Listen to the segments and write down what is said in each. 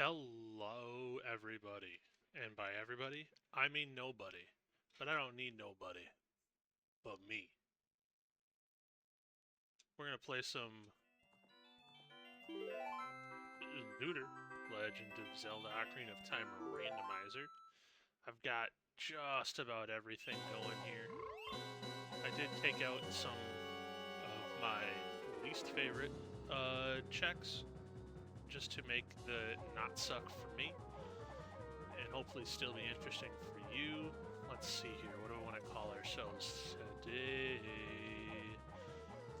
Hello, everybody. And by everybody, I mean nobody. But I don't need nobody but me. We're going to play some ZOOTR, Legend of Zelda Ocarina of Time Randomizer. I've got just about everything going here. I did take out some of my least favorite checks just to make the not suck for me. And hopefully still be interesting for you. Let's see here. What do we want to call ourselves today?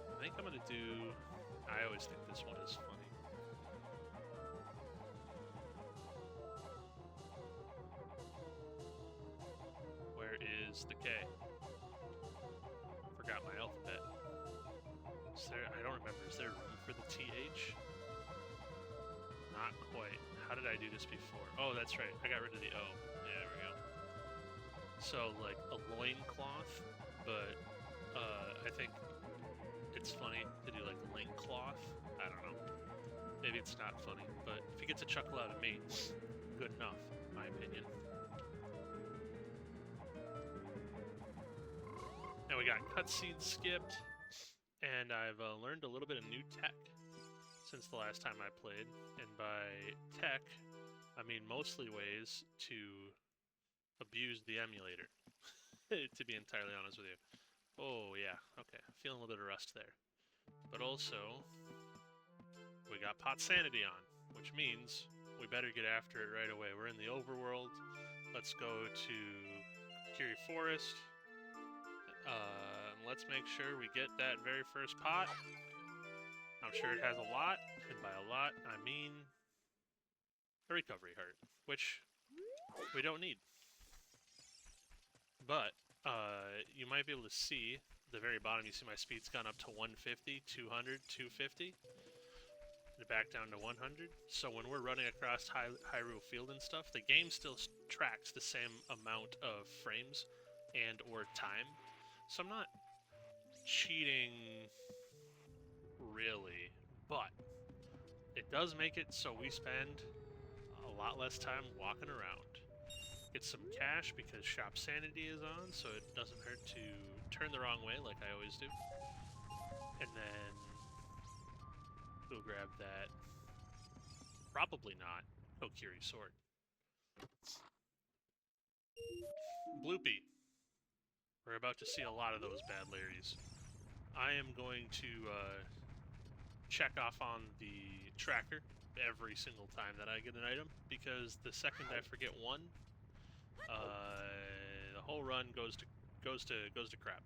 I think I'm going to do... I always think this one is funny. Where is the K? Forgot my alphabet. Is there... I don't remember. Is there room for the TH? Not quite. How did I do this before? Oh, that's right. I got rid of the O. Yeah, there we go. So, like, a loincloth, but I think it's funny to do, like, loincloth. I don't know. Maybe it's not funny, but if it gets a chuckle out of me, good enough, in my opinion. Now we got cutscenes skipped, and I've learned a little bit of new tech since the last time I played, and by tech, I mean mostly ways to abuse the emulator, to be entirely honest with you. Oh yeah, okay, feeling a little bit of rust there. But also, we got pot sanity on, which means we better get after it right away. We're in the overworld. Let's go to Kiri Forest. Let's make sure we get that very first pot. I'm sure it has a lot, and by a lot, I mean a recovery heart, which we don't need. But, you might be able to see, at the very bottom, you see my speed's gone up to 150, 200, 250, and back down to 100. So when we're running across Hyrule Field and stuff, the game still tracks the same amount of frames and or time. So I'm not cheating... really, but it does make it so we spend a lot less time walking around. Get some cash because Shop Sanity is on, so it doesn't hurt to turn the wrong way like I always do. And then we'll grab that. Probably not Kokiri sword. Bloopy. We're about to see a lot of those bad Larrys. I am going to check off on the tracker every single time that I get an item, because the second I forget one, the whole run goes to crap.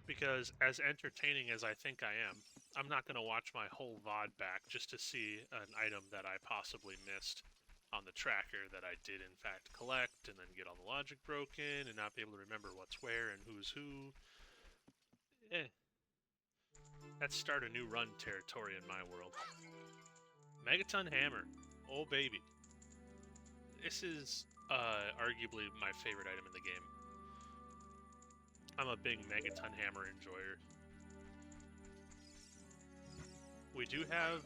Because as entertaining as I think I am, I'm not going to watch my whole VOD back just to see an item that I possibly missed on the tracker that I did in fact collect, and then get all the logic broken, and not be able to remember what's where and who's who. That's start a new run territory in my world. Megaton Hammer. Oh baby. This is arguably my favorite item in the game. I'm a big Megaton Hammer enjoyer. We do have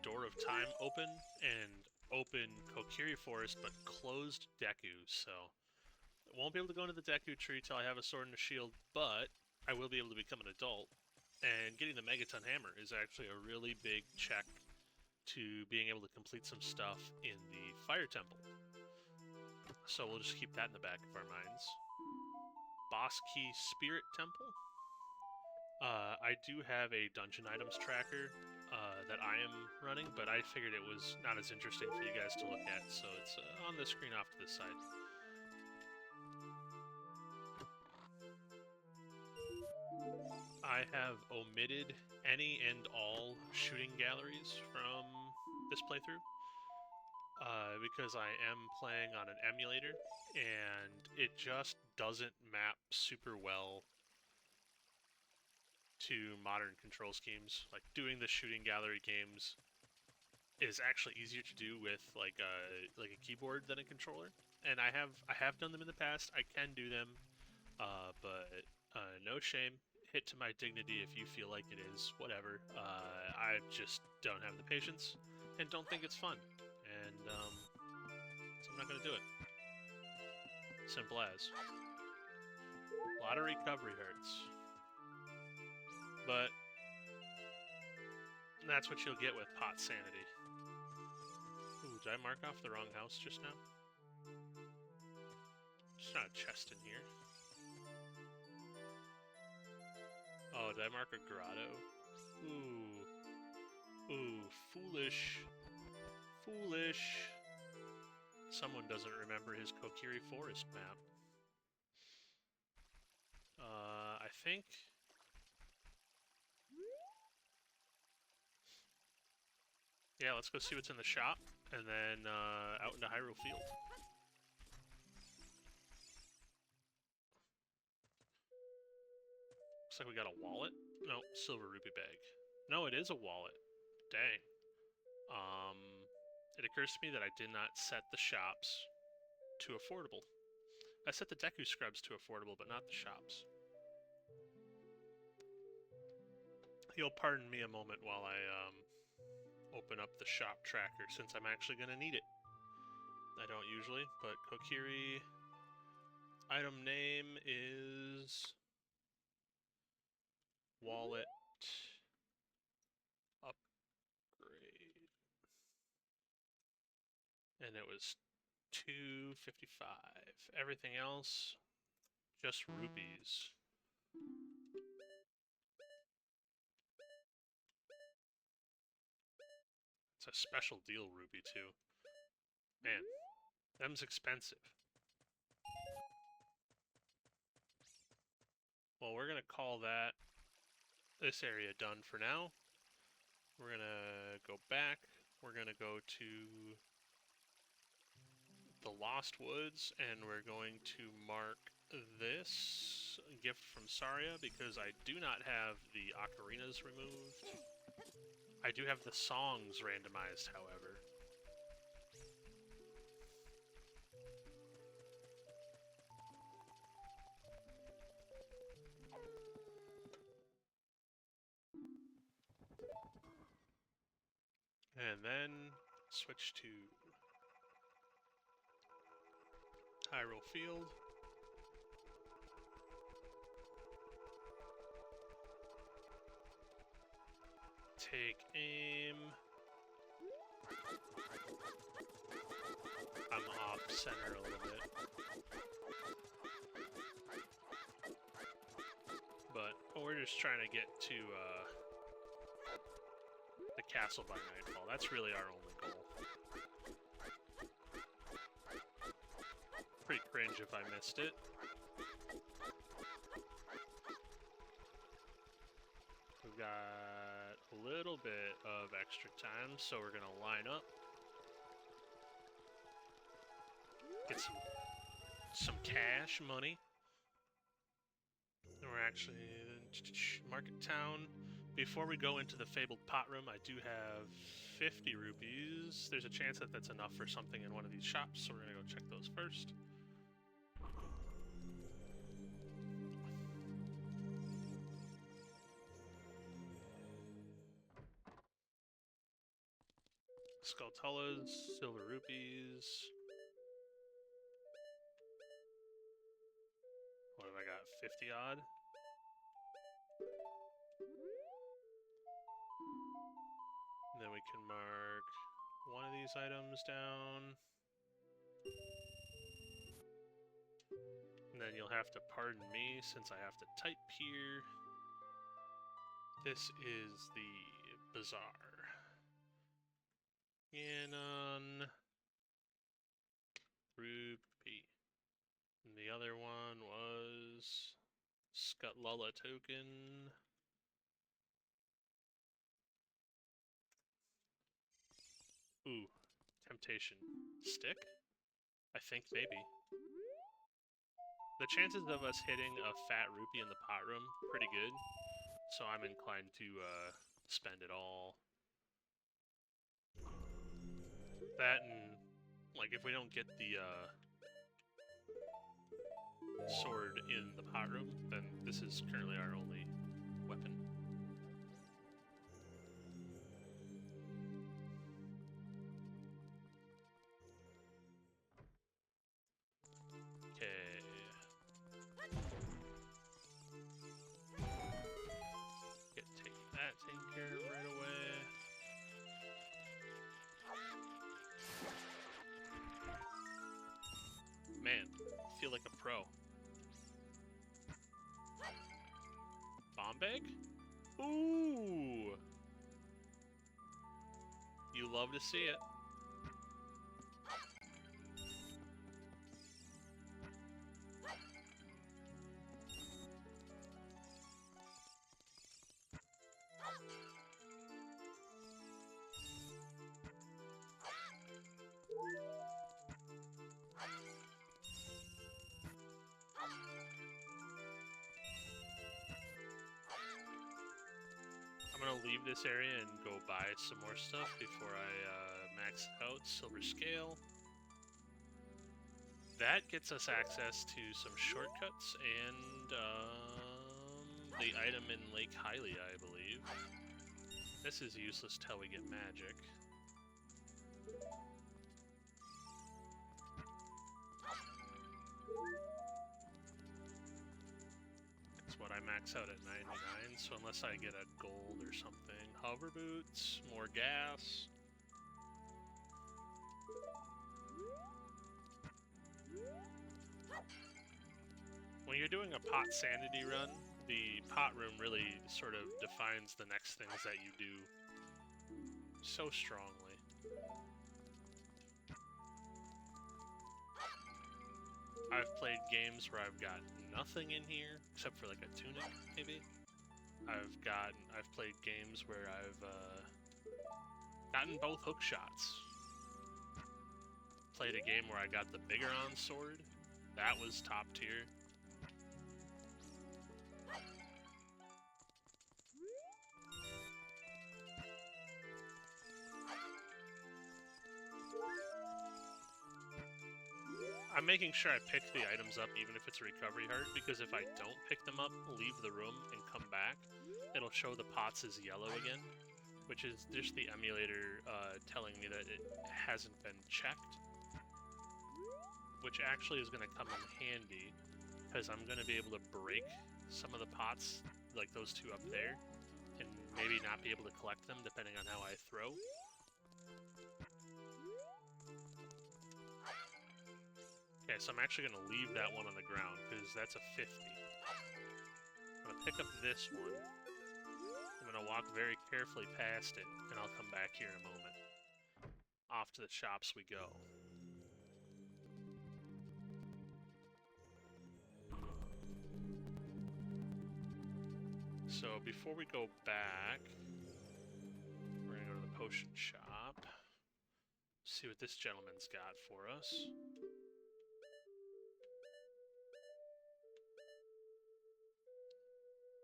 Door of Time open, and open Kokiri Forest, but closed Deku, so I won't be able to go into the Deku tree till I have a sword and a shield, but I will be able to become an adult. And getting the Megaton Hammer is actually a really big check to being able to complete some stuff in the Fire Temple. So we'll just keep that in the back of our minds. Boss Key Spirit Temple. I do have a dungeon items tracker that I am running, but I figured it was not as interesting for you guys to look at, so it's on the screen off to the side. I have omitted any and all shooting galleries from this playthrough because I am playing on an emulator, and it just doesn't map super well to modern control schemes. Like, doing the shooting gallery games is actually easier to do with like a keyboard than a controller. And I have done them in the past. I can do them, but no shame hit to my dignity if you feel like it is. Whatever. I just don't have the patience and don't think it's fun. And so I'm not going to do it. Simple as. A lot of recovery hurts. But that's what you'll get with pot sanity. Ooh, did I mark off the wrong house just now? There's not a chest in here. Oh, did I mark a grotto? Ooh. Ooh, foolish. Foolish. Someone doesn't remember his Kokiri Forest map. I think... Yeah, let's go see what's in the shop, and then out into Hyrule Field. Looks like we got a wallet. No, silver rupee bag. No, it is a wallet. Dang. It occurs to me that I did not set the shops to affordable. I set the Deku Scrubs to affordable, but not the shops. You'll pardon me a moment while I open up the shop tracker, since I'm actually going to need it. I don't usually, but Kokiri item name is wallet upgrade. And it was $2.55. Everything else, just rupees. It's a special deal rupee, too. Man, them's expensive. Well, we're gonna call this area done for now. We're gonna go back. We're gonna go to the Lost Woods, and we're going to mark this gift from Saria, because I do not have the ocarinas removed. I do have the songs randomized, however. And then switch to Hyrule Field. Take aim. I'm off center a little bit. But we're just trying to get to the castle by nightfall. That's really our only goal. Pretty cringe if I missed it. We've got a little bit of extra time, so we're gonna line up. Get some cash money. And we're actually in Market Town. Before we go into the fabled pot room, I do have 50 rupees. There's a chance that that's enough for something in one of these shops, so we're gonna go check those first. Skulltulas, silver rupees. What have I got? 50 odd? And then we can mark one of these items down. And then you'll have to pardon me since I have to type here. This is the bazaar. Ganon. Rupee. And the other one was Skulltula token. Ooh, temptation. Stick? I think maybe. The chances of us hitting a fat rupee in the pot room, pretty good. So I'm inclined to spend it all. That and, like, if we don't get the sword in the pot room, then this is currently our only weapon. Okay. Take that taken care of right away. Man, I feel like a pro. Bomb bag? Ooh! You love to see it. I'm gonna leave this area and go buy some more stuff before I max it out. Silver scale. That gets us access to some shortcuts and the item in Lake Hylia, I believe. This is useless till we get magic. What I max out at 99, so unless I get a gold or something. Hover boots, more gas. When you're doing a pot sanity run, the pot room really sort of defines the next things that you do so strongly. I've played games where I've got nothing in here except for like a tunic, maybe. I've played games where I've gotten both hook shots. Played a game where I got the Bigoron sword. That was top tier. I'm making sure I pick the items up even if it's a recovery heart, because if I don't pick them up, leave the room, and come back, it'll show the pots as yellow again, which is just the emulator telling me that it hasn't been checked, which actually is going to come in handy, because I'm going to be able to break some of the pots, like those two up there, and maybe not be able to collect them depending on how I throw. Okay, so I'm actually going to leave that one on the ground, because that's a 50. I'm going to pick up this one. I'm going to walk very carefully past it, and I'll come back here in a moment. Off to the shops we go. So before we go back, we're going to go to the potion shop. See what this gentleman's got for us.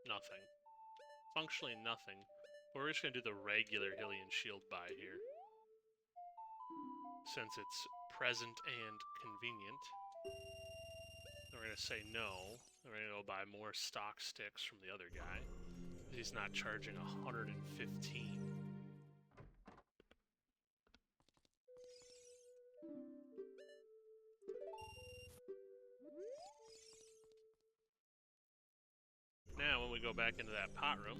Nothing. Functionally nothing. We're just going to do the regular Hylian shield buy here, since it's present and convenient. Then we're going to say no. Then we're going to go buy more stock sticks from the other guy. He's not charging 115. Now, when we go back into that pot room,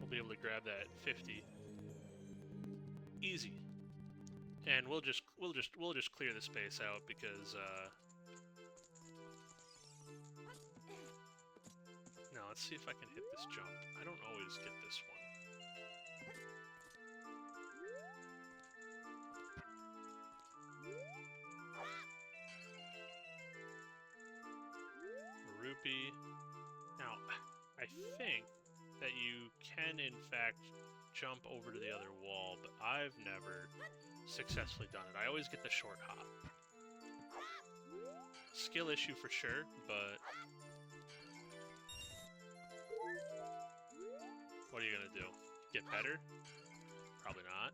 we'll be able to grab that 50 easy, and we'll just clear the space out because now let's see if I can hit this jump. I don't always get this one. Rupee. Now, I think that you can, in fact, jump over to the other wall, but I've never successfully done it. I always get the short hop. Skill issue for sure, but what are you gonna do? Get better? Probably not.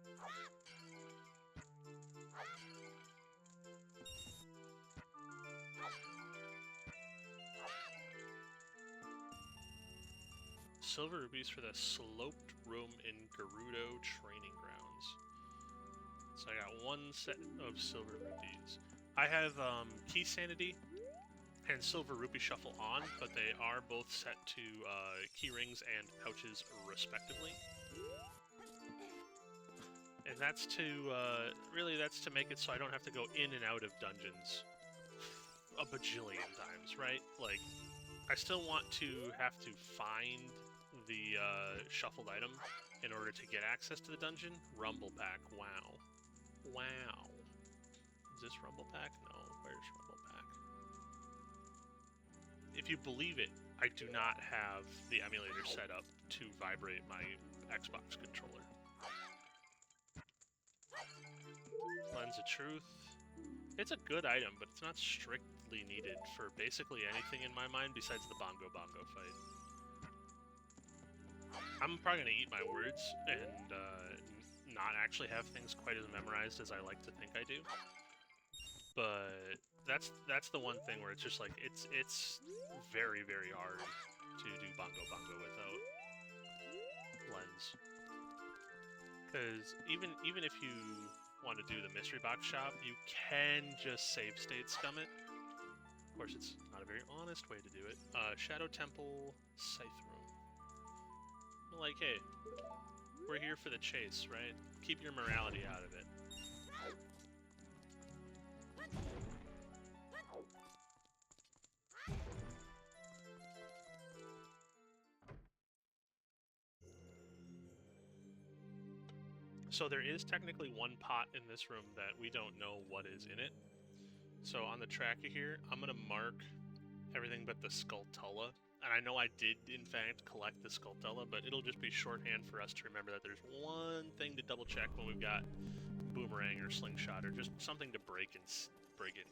silver rubies for the sloped room in Gerudo Training Grounds. So I got 1 set of silver rubies. I have Key Sanity and Silver Rupee Shuffle on, but they are both set to key rings and pouches respectively. And that's to, really that's to make it so I don't have to go in and out of dungeons a bajillion times, right? Like, I still want to have to find the shuffled item in order to get access to the dungeon. Rumble Pack, wow. Wow. Is this Rumble Pack? No, where's Rumble Pack? If you believe it, I do not have the emulator set up to vibrate my Xbox controller. Lens of Truth. It's a good item, but it's not strictly needed for basically anything in my mind besides the Bongo fight. I'm probably going to eat my words and not actually have things quite as memorized as I like to think I do. But that's the one thing where it's just like, it's very, very hard to do Bongo without Lens. Because even if you want to do the mystery box shop, you can just save state scum it. Of course, it's not a very honest way to do it. Shadow Temple Scythe Room. Like, hey, we're here for the chase, right? Keep your morality out of it. So there is technically 1 pot in this room that we don't know what is in it. So on the tracker here, I'm going to mark everything but the Skulltula. And I know I did, in fact, collect the Skulltula, but it'll just be shorthand for us to remember that there's one thing to double check when we've got Boomerang or Slingshot, or just something to break it and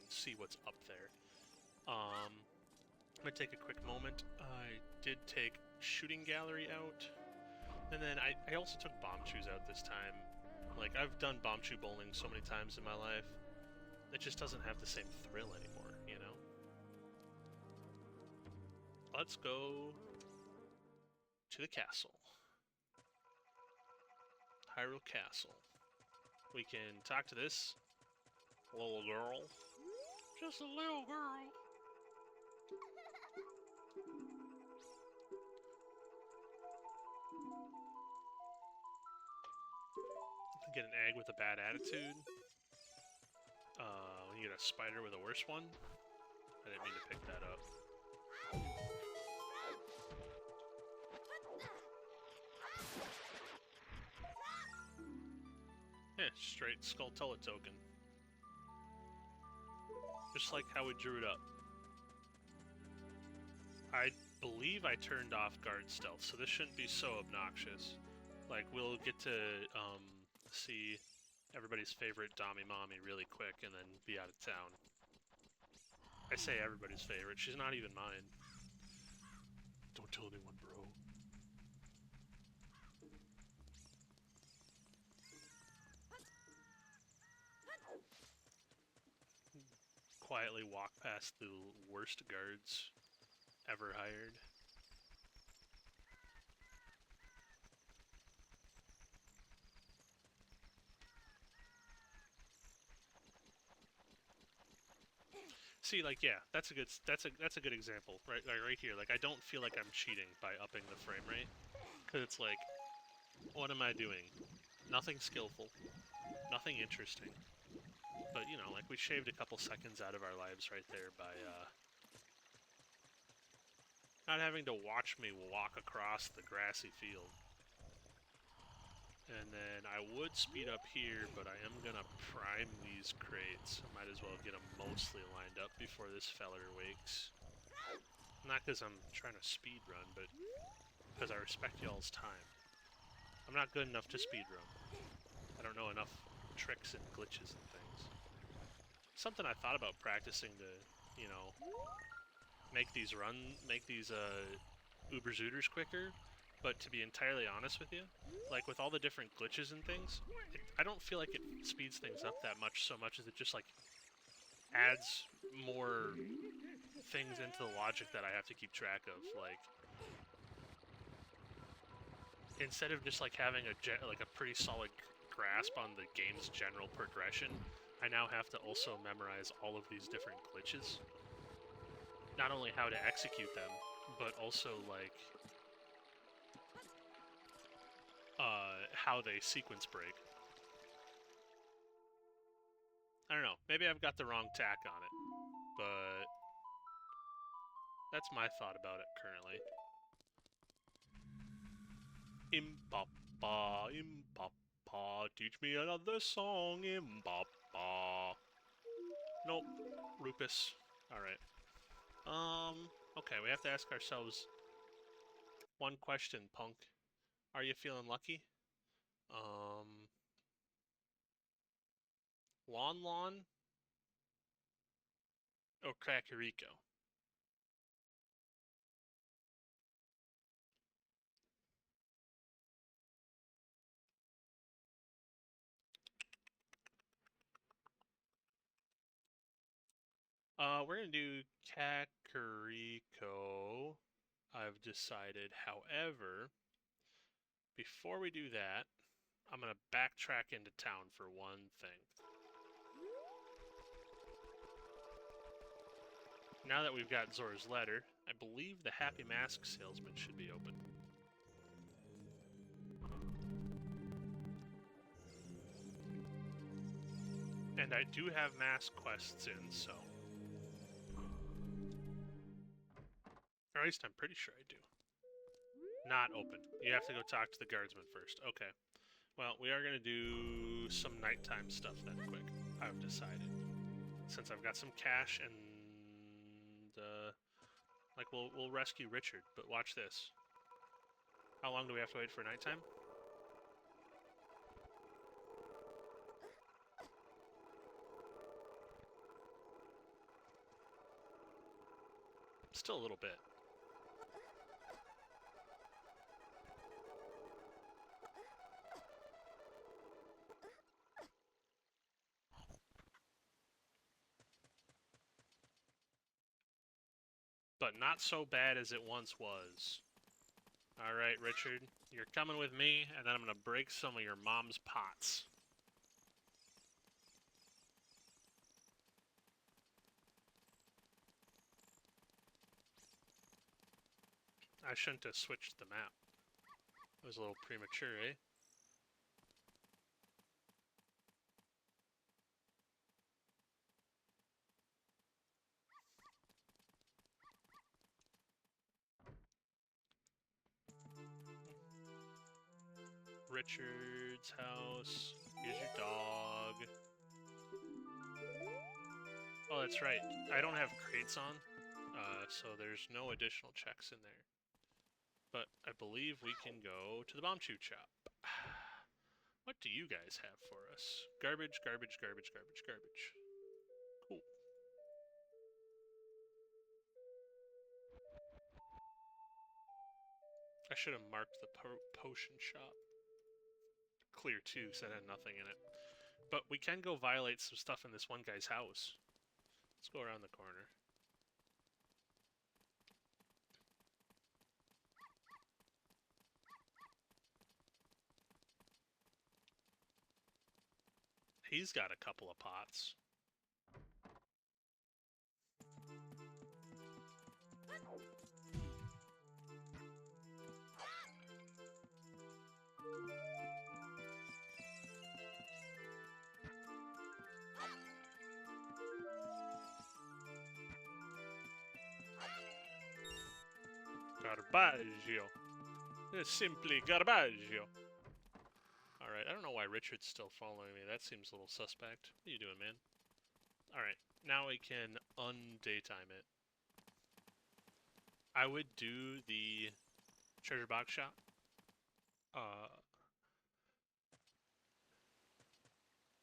see what's up there. I'm going to take a quick moment. I did take Shooting Gallery out. And then I also took Bombchus out this time. Like, I've done Bombchu bowling so many times in my life, it just doesn't have the same thrill anymore, you know? Let's go to the castle. Hyrule Castle. We can talk to this little girl. Just a little girl. Get an egg with a bad attitude. You get a spider with a worse one. I didn't mean to pick that up. Yeah, straight Skulltula token. Just like how we drew it up. I believe I turned off guard stealth, so this shouldn't be so obnoxious. Like, we'll get to see everybody's favorite Dommy Mommy really quick and then be out of town. I say everybody's favorite, she's not even mine. Don't tell anyone, bro. Quietly walk past the worst guards ever hired. See, like, yeah, that's a good example, right? Like right here. Like, I don't feel like I'm cheating by upping the frame rate, because it's like, what am I doing? Nothing skillful, nothing interesting. But you know, like, we shaved a couple seconds out of our lives right there by not having to watch me walk across the grassy field. And then I would speed up here, but I am gonna prime these crates. I might as well get them mostly lined up before this feller wakes. Not because I'm trying to speed run, but because I respect y'all's time. I'm not good enough to speed run. I don't know enough tricks and glitches and things. Something I thought about practicing to, you know, make these Uber Zooters quicker. But to be entirely honest with you, like, with all the different glitches and things, I don't feel like it speeds things up that much, so much as it just, like, adds more things into the logic that I have to keep track of. Like, instead of just like having a pretty solid grasp on the game's general progression, I now have to also memorize all of these different glitches. Not only how to execute them, but also like how they sequence break. I don't know. Maybe I've got the wrong tack on it, but that's my thought about it currently. Impapa, impapa, teach me another song, impapa. Nope, Rupus. Alright. Okay, we have to ask ourselves one question, punk. Are you feeling lucky? Lon Lon or Kakariko? We're gonna do Kakariko. I've decided. However, before we do that, I'm gonna backtrack into town for one thing. Now that we've got Zora's letter, I believe the Happy Mask salesman should be open. And I do have mask quests in, so... Or at least I'm pretty sure I do. Not open. You have to go talk to the guardsman first. Okay. Well, we are going to do some nighttime stuff then quick, I've decided. Since I've got some cash and... like, we'll rescue Richard, but watch this. How long do we have to wait for nighttime? Still a little bit. But not so bad as it once was. Alright, Richard, you're coming with me, and then I'm gonna break some of your mom's pots. I shouldn't have switched the map. It was a little premature, eh? Richard's house. Here's your dog. Oh, that's right. I don't have crates on, so there's no additional checks in there. But I believe we can go to the bomb shoot shop. What do you guys have for us? Garbage, garbage, garbage, garbage, garbage. Cool. I should have marked the potion shop. Clear too, because it had nothing in it. But we can go violate some stuff in this one guy's house. Let's go around the corner. He's got a couple of pots. Garbaggio. It's simply Garbaggio. Alright, I don't know why Richard's still following me. That seems a little suspect. What are you doing, man? Alright, now we can undaytime it. I would do the treasure box shop.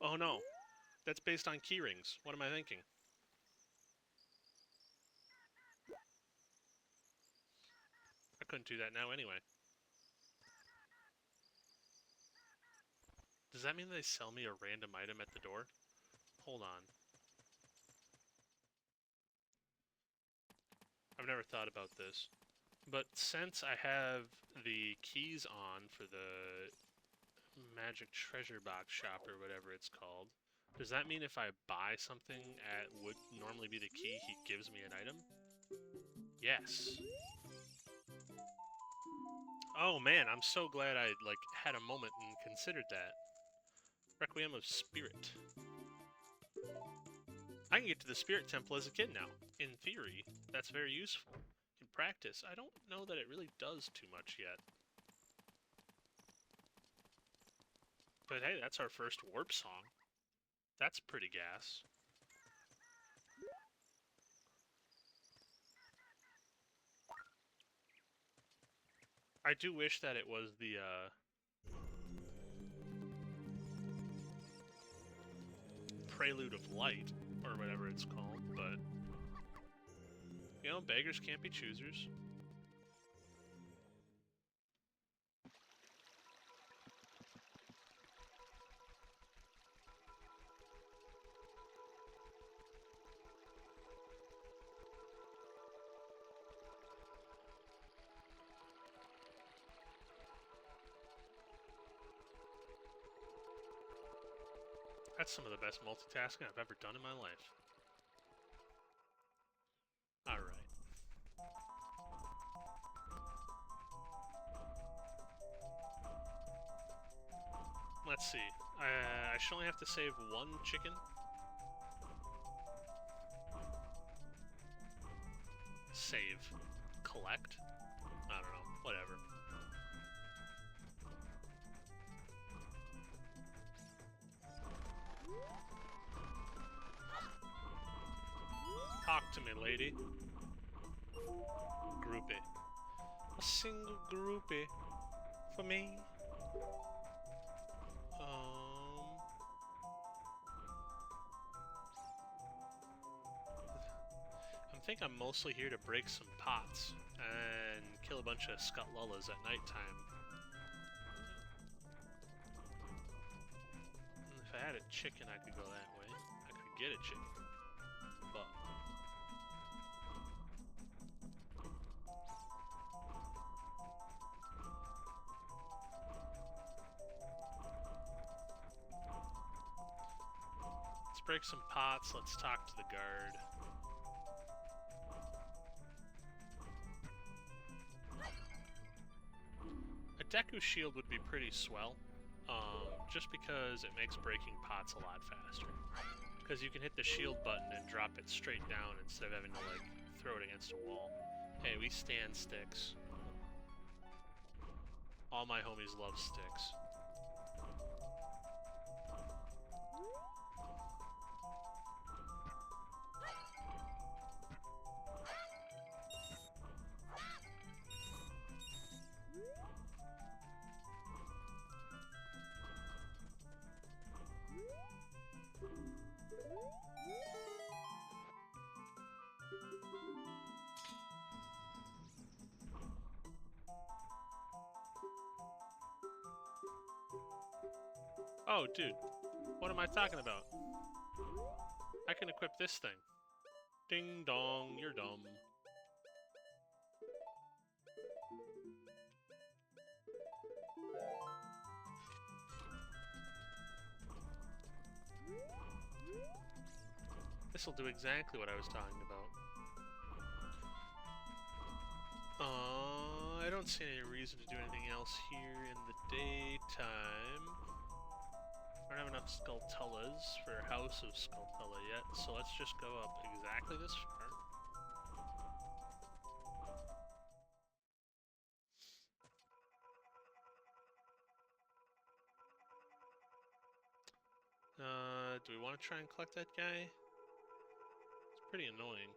Oh no. That's based on key rings. What am I thinking? I couldn't do that now anyway. Does that mean they sell me a random item at the door? Hold on. I've never thought about this. But since I have the keys on for the magic treasure box shop or whatever it's called, does that mean if I buy something at would normally be the key, he gives me an item? Yes. Oh man, I'm so glad I had a moment and considered that. Requiem of Spirit. I can get to the Spirit Temple as a kid now. In theory, that's very useful. In practice, I don't know that it really does too much yet. But hey, that's our first warp song. That's pretty gas. I do wish that it was the, Prelude of Light, or whatever it's called, but... You know, beggars can't be choosers. That's some of the best multitasking I've ever done in my life. Alright. Let's see. I should only have to save one chicken. Save. Collect? I don't know. Whatever. Talk to me, lady. Groupie. A single groupie for me. I think I'm mostly here to break some pots and kill a bunch of Skutlullas at nighttime. If I had a chicken, I could go that way. I could get a chicken. But... let's break some pots, let's talk to the guard. A Deku shield would be pretty swell, just because it makes breaking pots a lot faster. Because you can hit the shield button and drop it straight down instead of having to, like, throw it against a wall. Hey, we stand sticks. All my homies love sticks. Oh, dude. What am I talking about? I can equip this thing. Ding dong, you're dumb. This'll do exactly what I was talking about. I don't see any reason to do anything else here in the daytime. I don't have enough Skulltulas for House of Skulltula yet, so let's just go up exactly this far. Do we want to try and collect that guy? It's pretty annoying.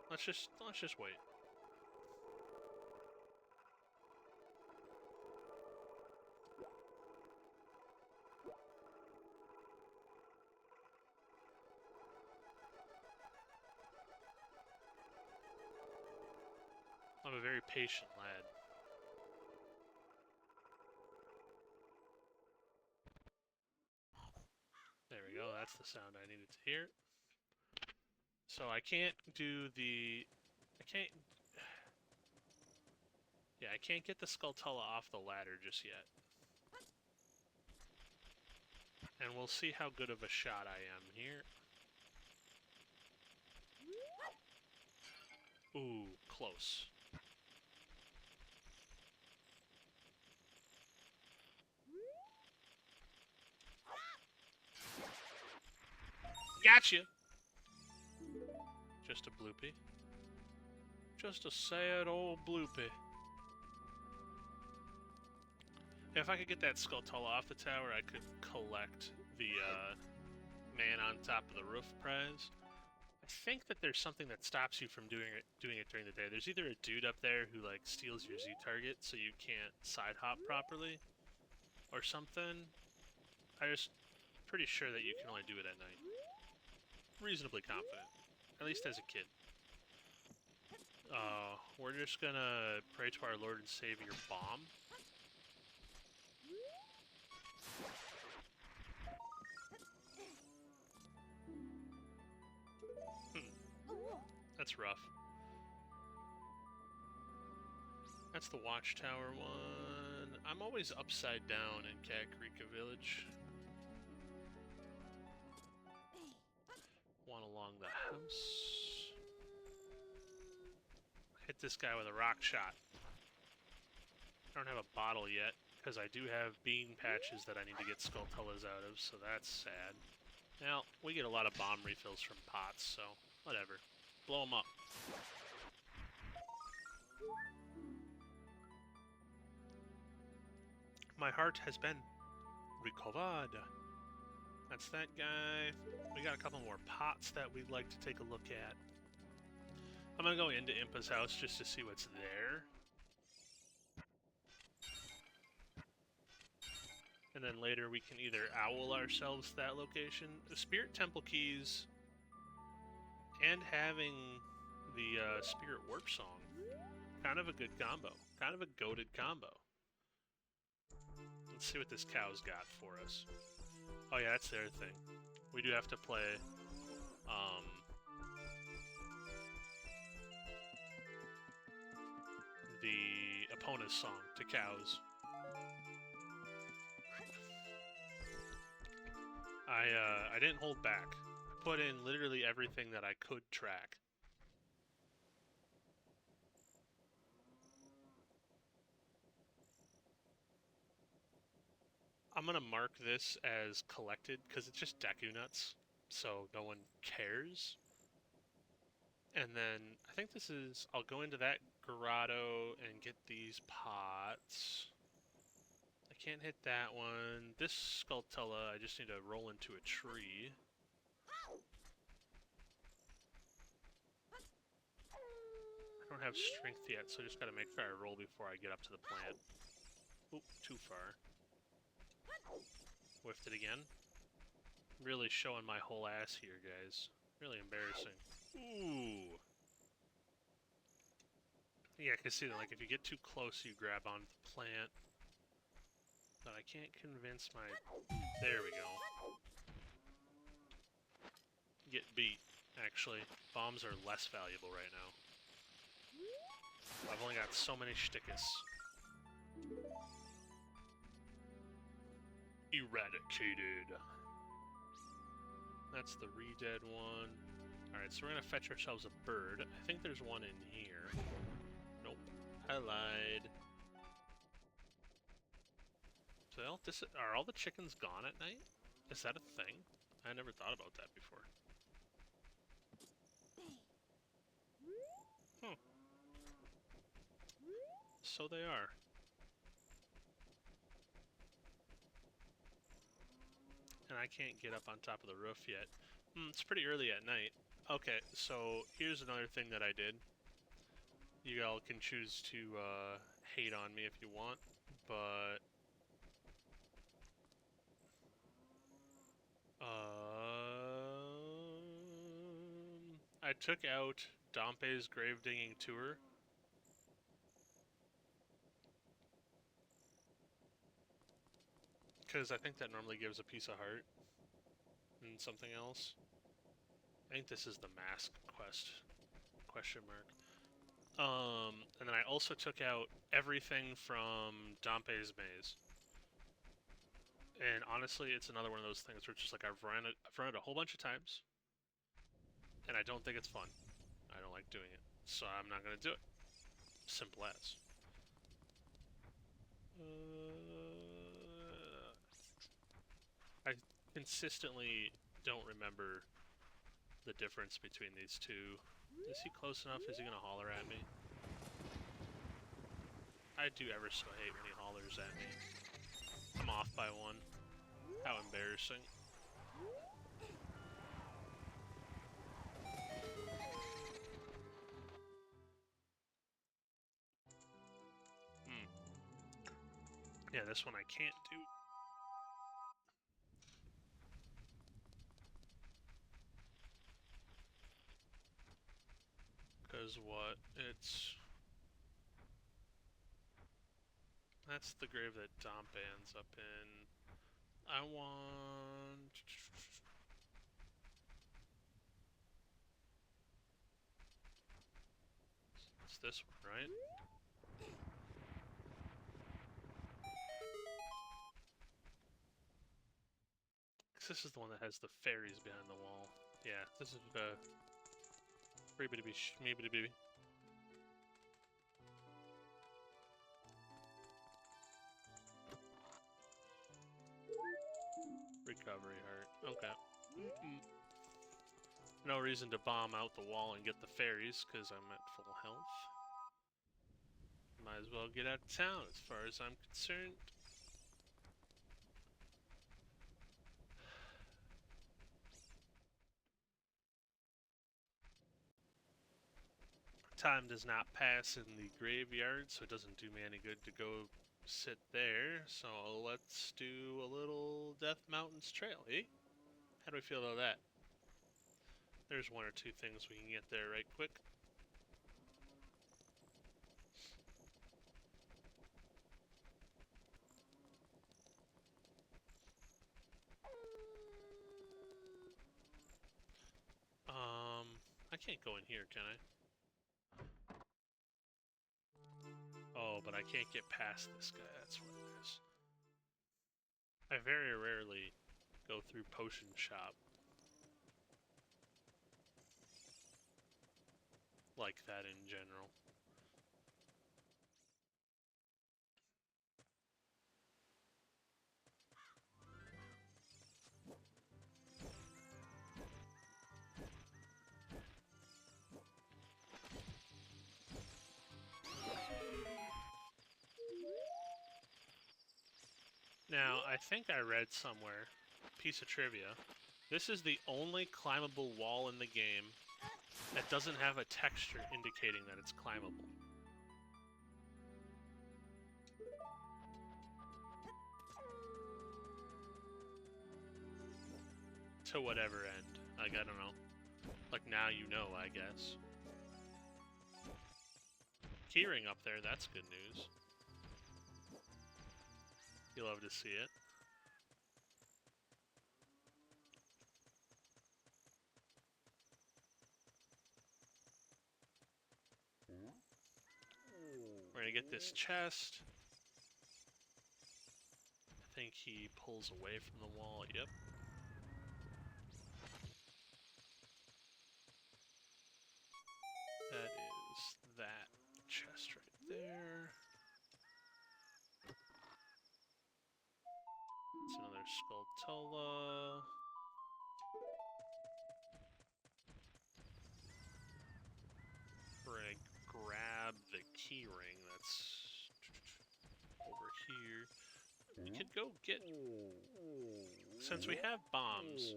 Let's just wait. I'm a very patient lad. There we go, that's the sound I needed to hear. So I can't do the... I can't... Yeah, I can't get the Skulltula off the ladder just yet. And we'll see how good of a shot I am here. Ooh, close. Gotcha! Just a bloopy. Just a sad old bloopy. If I could get that Skulltula off the tower, I could collect the man on top of the roof prize. I think that there's something that stops you from doing it during the day. There's either a dude up there who like steals your Z target so you can't side hop properly, or something. I'm just pretty sure that you can only do it at night. Reasonably confident, at least as a kid. We're just gonna pray to our Lord and Savior bomb. That's rough. That's the Watchtower one. I'm always upside down in Kakarika Village. One along the house. Hit this guy with a rock shot. I don't have a bottle yet, because I do have bean patches that I need to get Skulltulas out of, so that's sad. Now, we get a lot of bomb refills from pots, so whatever. Blow them up. My heart has been recovered. That's that guy. We got a couple more pots that we'd like to take a look at. I'm gonna go into Impa's house just to see what's there. And then later we can either owl ourselves to that location. The Spirit Temple keys and having the Spirit Warp Song. Kind of a good combo. Kind of a goated combo. Let's see what this cow's got for us. Oh yeah, that's the other thing. We do have to play the opponent's song to cows. I didn't hold back. I put in literally everything that I could track. I'm gonna mark this as collected because it's just Deku nuts, so no one cares. And then I think this is, I'll go into that grotto and get these pots. I can't hit that one. This Skulltula, I just need to roll into a tree. I don't have strength yet, so I just gotta make sure I roll before I get up to the plant. Oop, too far. Whiffed it again. Really showing my whole ass here, guys. Really embarrassing. Ooh. Yeah, I can see that, like, if you get too close, you grab onto the plant. But I can't convince my... There we go. Get beat, actually. Bombs are less valuable right now. I've only got so many shtickus. Eradicated. That's the re-dead one. Alright, so we're gonna fetch ourselves a bird. I think there's one in here. Nope. I lied. So are all the chickens gone at night? Is that a thing? I never thought about that before. So they are. And I can't get up on top of the roof yet. It's pretty early at night. Okay, so here's another thing that I did. You all can choose to hate on me if you want, but... I took out Dompe's grave digging tour. Because I think that normally gives a piece of heart and something else. I think this is the mask quest, question mark. And then I also took out everything from Dompe's Maze. And honestly, it's another one of those things where it's just like I've run it a whole bunch of times, and I don't think it's fun. I don't like doing it, so I'm not gonna do it. Simple as. I consistently don't remember the difference between these two. Is he close enough? Is he gonna holler at me? I do ever so hate when he hollers at me. I'm off by one. How embarrassing. Yeah, this one I can't do. Because what? That's the grave that Dompe ends up in. I want... It's this one, right? Because this is the one that has the fairies behind the wall. Yeah, this is the... Ribbidi-bidi-bidi. Recovery heart. Okay. No reason to bomb out the wall and get the fairies, because I'm at full health. Might as well get out of town, as far as I'm concerned. Time does not pass in the graveyard, so it doesn't do me any good to go sit there. So let's do a little Death Mountains Trail, eh? How do we feel about that? There's one or two things we can get there right quick. I can't go in here, can I? Oh, but I can't get past this guy, that's what it is. I very rarely go through Potion Shop like that in general. Now, I think I read somewhere, piece of trivia, this is the only climbable wall in the game that doesn't have a texture indicating that it's climbable. To whatever end. Like, I don't know. Like, now you know, I guess. Keyring up there, that's good news. You love to see it. We're gonna get this chest. I think he pulls away from the wall, yep. That is that chest right there. It's another Skulltula. We're gonna grab the key ring that's over here. We could go get... Since we have bombs...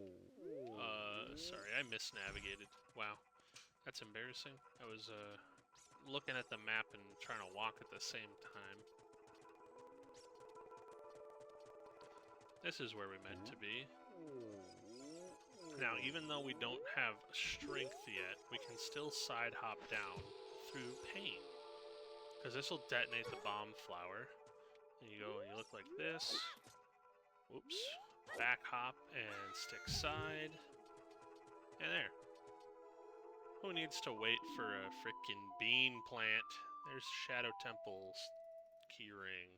sorry, I misnavigated. Wow. That's embarrassing. I was, looking at the map and trying to walk at the same time. This is where we meant to be. Now, even though we don't have strength yet, we can still side hop down through pain. Because this will detonate the bomb flower. And you go and you look like this. Whoops. Back hop and stick side. And there. Who needs to wait for a frickin' bean plant? There's Shadow Temple's keyring.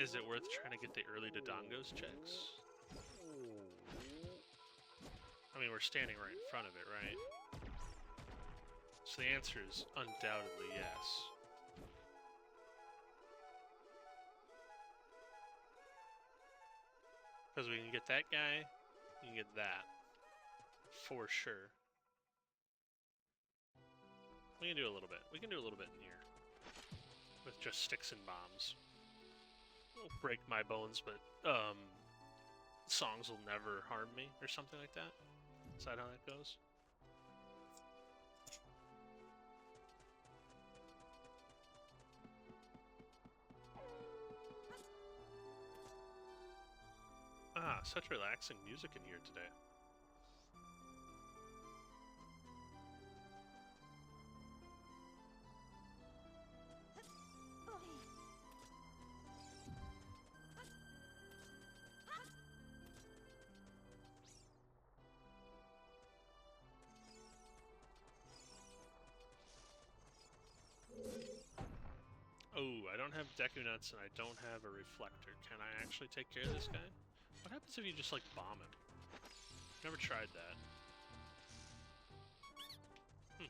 Is it worth trying to get the early Dodongos checks? I mean, we're standing right in front of it, right? So the answer is undoubtedly yes. Because we can get that guy, we can get that. For sure. We can do a little bit. We can do a little bit in here. With just sticks and bombs. It'll break my bones, but, songs will never harm me, or something like that. Is that how that goes? Ah, such relaxing music in here today. Oh, I don't have Deku Nuts and I don't have a Reflector. Can I actually take care of this guy? What happens if you just, like, bomb him? Never tried that.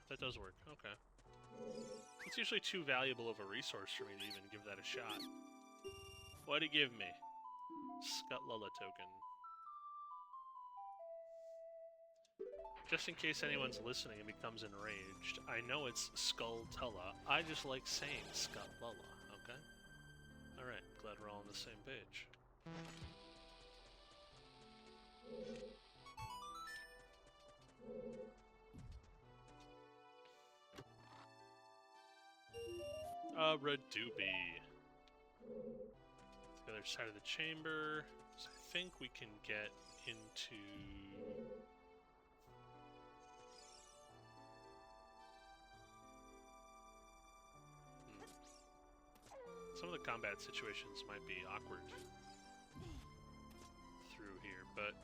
That does work. Okay. It's usually too valuable of a resource for me to even give that a shot. What'd he give me? Skulltula token. Just in case anyone's listening and becomes enraged, I know it's Skulltula. I just like saying Skulltula, okay? Alright, glad we're all on the same page. Redoobie. The other side of the chamber. So I think we can get into... Some of the combat situations might be awkward through here, but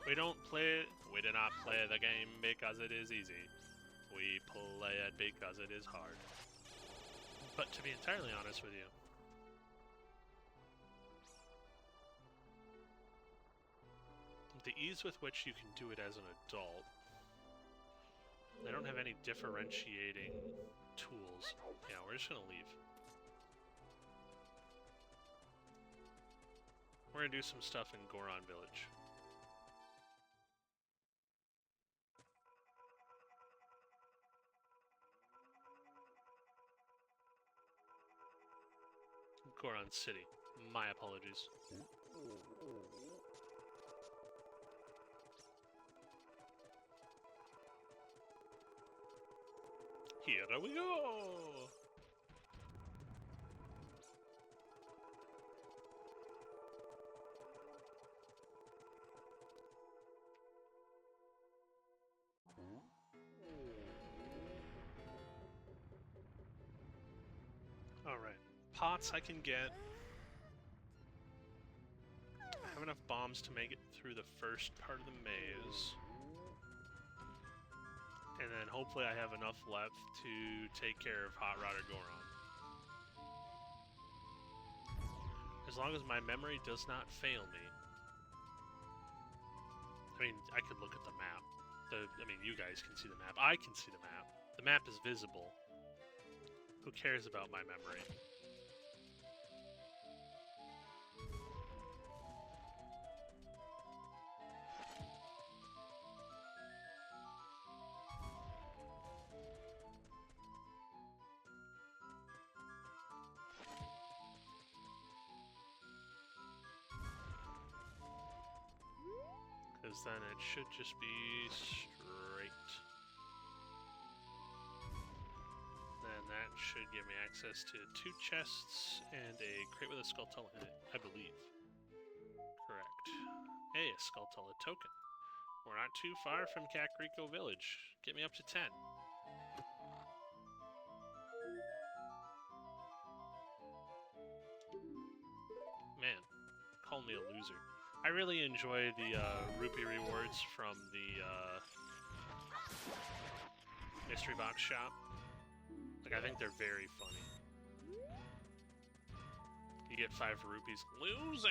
we don't play it. We do not play the game because it is easy. We play it because it is hard. But to be entirely honest with you, the ease with which you can do it as an adult, they don't have any differentiating tools. Yeah, we're just gonna leave. We're gonna do some stuff in Goron Village. Goron City. My apologies. Here we go! Alright. Pots I can get. I have enough bombs to make it through the first part of the maze. And then hopefully I have enough left to take care of Hot Rod or Goron. As long as my memory does not fail me. I mean, I could look at the map. I mean, you guys can see the map. I can see the map. The map is visible. Who cares about my memory? Because then it should just be straight. Then that should give me access to 2 chests and a crate with a Skulltula in it, I believe. Correct. Hey, a Skulltula token. We're not too far from Kakariko Village. Get me up to 10. calling me a loser. I really enjoy the rupee rewards from the mystery box shop. Like, I think they're very funny. You get 5 rupees. Loser!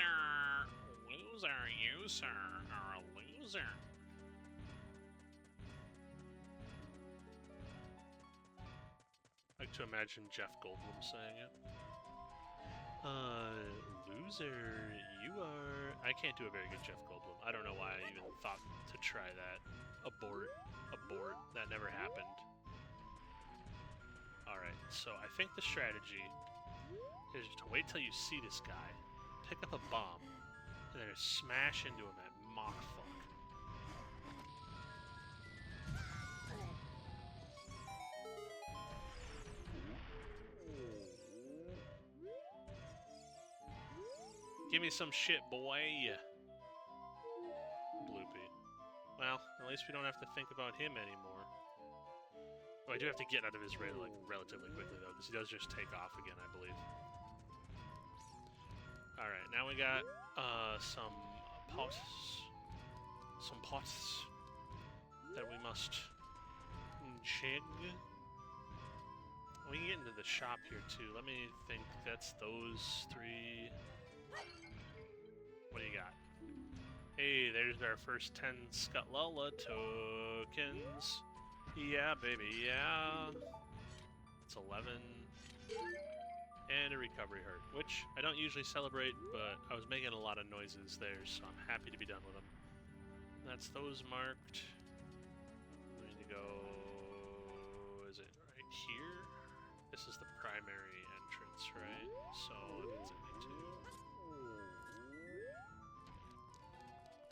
Loser, you, sir, are a loser. I like to imagine Jeff Goldblum saying it. Loser, you are... I can't do a very good Jeff Goldblum. I don't know why I even thought to try that. Abort. Abort. That never happened. Alright, so I think the strategy is to wait till you see this guy, pick up a bomb, and then smash into him at Mach fuck. Give me some shit, boy! Bloopy. Well, at least we don't have to think about him anymore. Oh, I do have to get out of his raid like relatively quickly though, because he does just take off again, I believe. Alright, now we got some pots that we must jig. We can get into the shop here too. Let me think. That's those 3. What do you got? Hey, there's our first 10 Skutlala tokens. Yeah, baby, yeah. It's 11. And a recovery hurt, which I don't usually celebrate, but I was making a lot of noises there, so I'm happy to be done with them. That's those marked. We need to go... Is it right here? This is the primary entrance, right? So it means I need to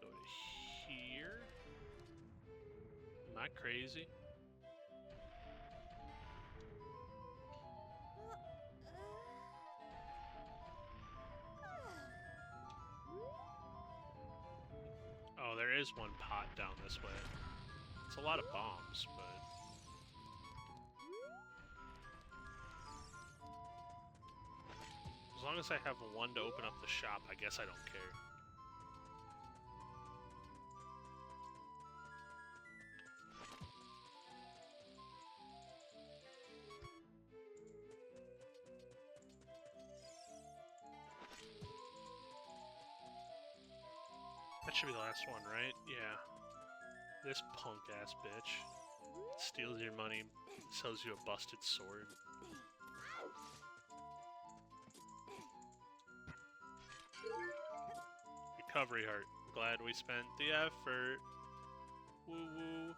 go to here. Am I crazy? Oh, there is one pot down this way. It's a lot of bombs, but... As long as I have one to open up the shop, I guess I don't care. That should be the last one, right? Yeah. This punk-ass bitch steals your money, sells you a busted sword. Recovery heart. Glad we spent the effort. Woo-woo.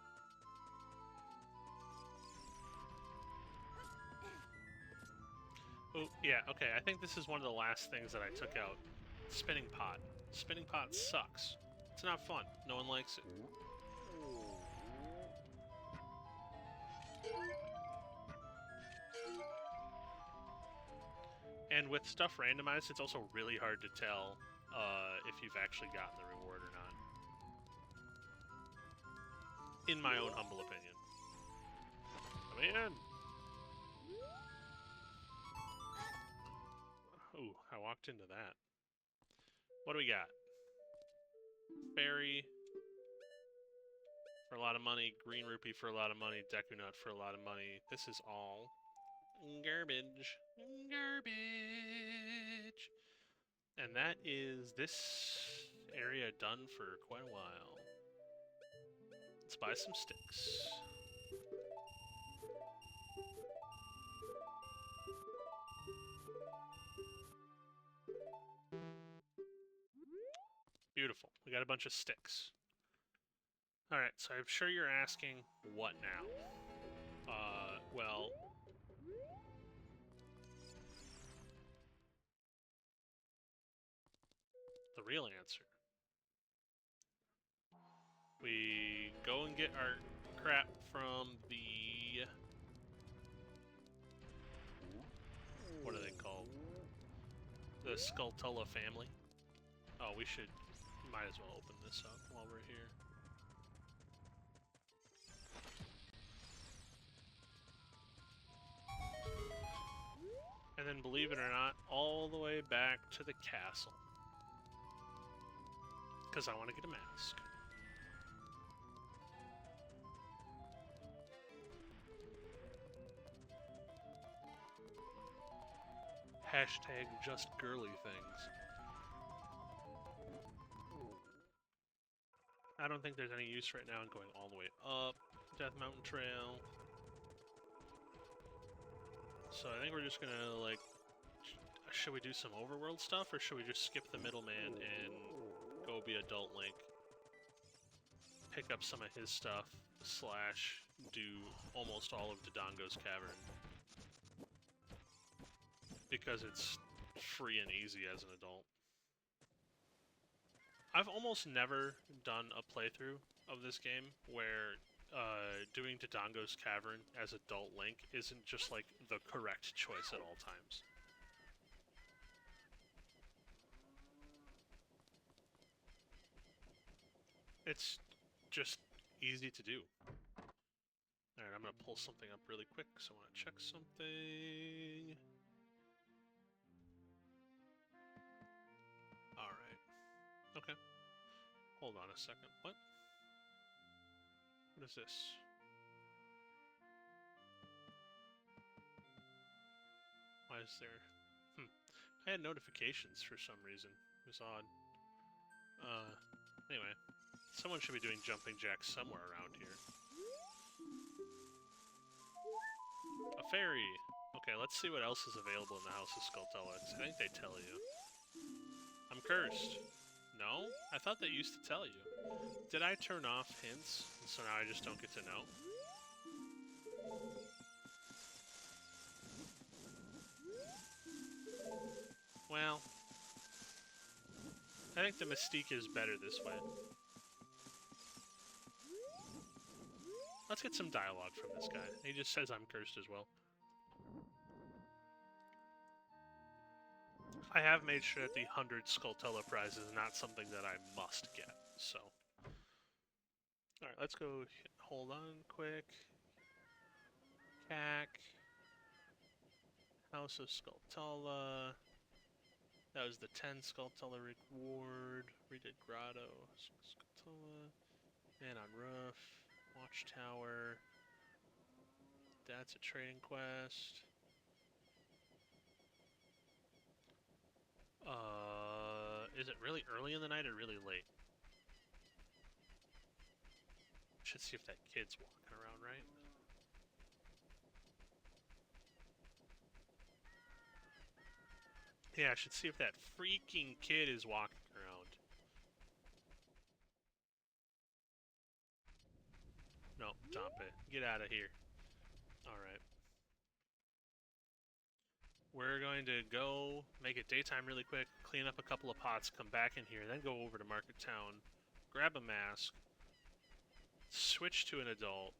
Oh, yeah, okay, I think this is one of the last things that I took out. Spinning pot. Spinning pot sucks. It's not fun. No one likes it. And with stuff randomized, it's also really hard to tell if you've actually gotten the reward or not. In my own humble opinion. Come in! Ooh, I walked into that. What do we got? Berry for a lot of money, green rupee for a lot of money, Deku Nut for a lot of money. This is all garbage. Garbage! And that is this area done for quite a while. Let's buy some sticks. Beautiful. We got a bunch of sticks. Alright, so I'm sure you're asking, what now? Well... the real answer. We go and get our crap from the... what are they called? The Skulltula family. Oh, we should... might as well open this up while we're here. And then, believe it or not, all the way back to the castle. Because I want to get a mask. Hashtag just girly things. I don't think there's any use right now in going all the way up Death Mountain Trail. So I think we're just gonna, like, should we do some overworld stuff, or should we just skip the middleman and go be Adult Link? Pick up some of his stuff, / do almost all of Dodongo's Cavern. Because it's free and easy as an adult. I've almost never done a playthrough of this game where doing Dodongo's Cavern as Adult Link isn't just, like, the correct choice at all times. It's just easy to do. Alright, I'm gonna pull something up really quick, so I want to check something. Alright. Okay. Hold on a second. What? What is this? Why is there... I had notifications for some reason. It was odd. Anyway. Someone should be doing jumping jacks somewhere around here. A fairy! Okay, let's see what else is available in the House of Skulltula, because I think they tell you. I'm cursed. No? I thought they used to tell you. Did I turn off hints, so now I just don't get to know? Well, I think the mystique is better this way. Let's get some dialogue from this guy. He just says I'm cursed as well. I have made sure that the 100 Skulltula prize is not something that I must get, so... Alright, let's go... Hold on quick. Cack. House of Skulltula. That was the 10 Skulltula reward. Redid Grotto. Skulltula. Man on Roof. Watchtower. That's a trading quest. Is it really early in the night or really late? Should see if that kid's walking around, right? Yeah, I should see if that freaking kid is walking around. No, Dompe. Get out of here. Alright. We're going to go make it daytime really quick, clean up a couple of pots, come back in here, then go over to Market Town, grab a mask, switch to an adult.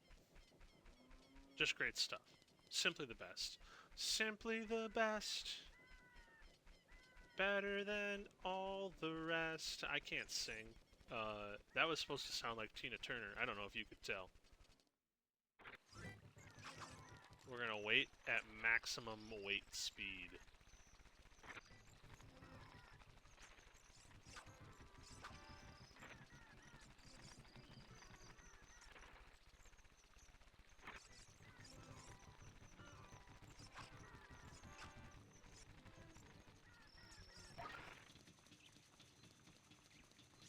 Just great stuff. Simply the best. Simply the best. Better than all the rest. I can't sing. That was supposed to sound like Tina Turner. I don't know if you could tell. We're gonna wait at maximum wait speed.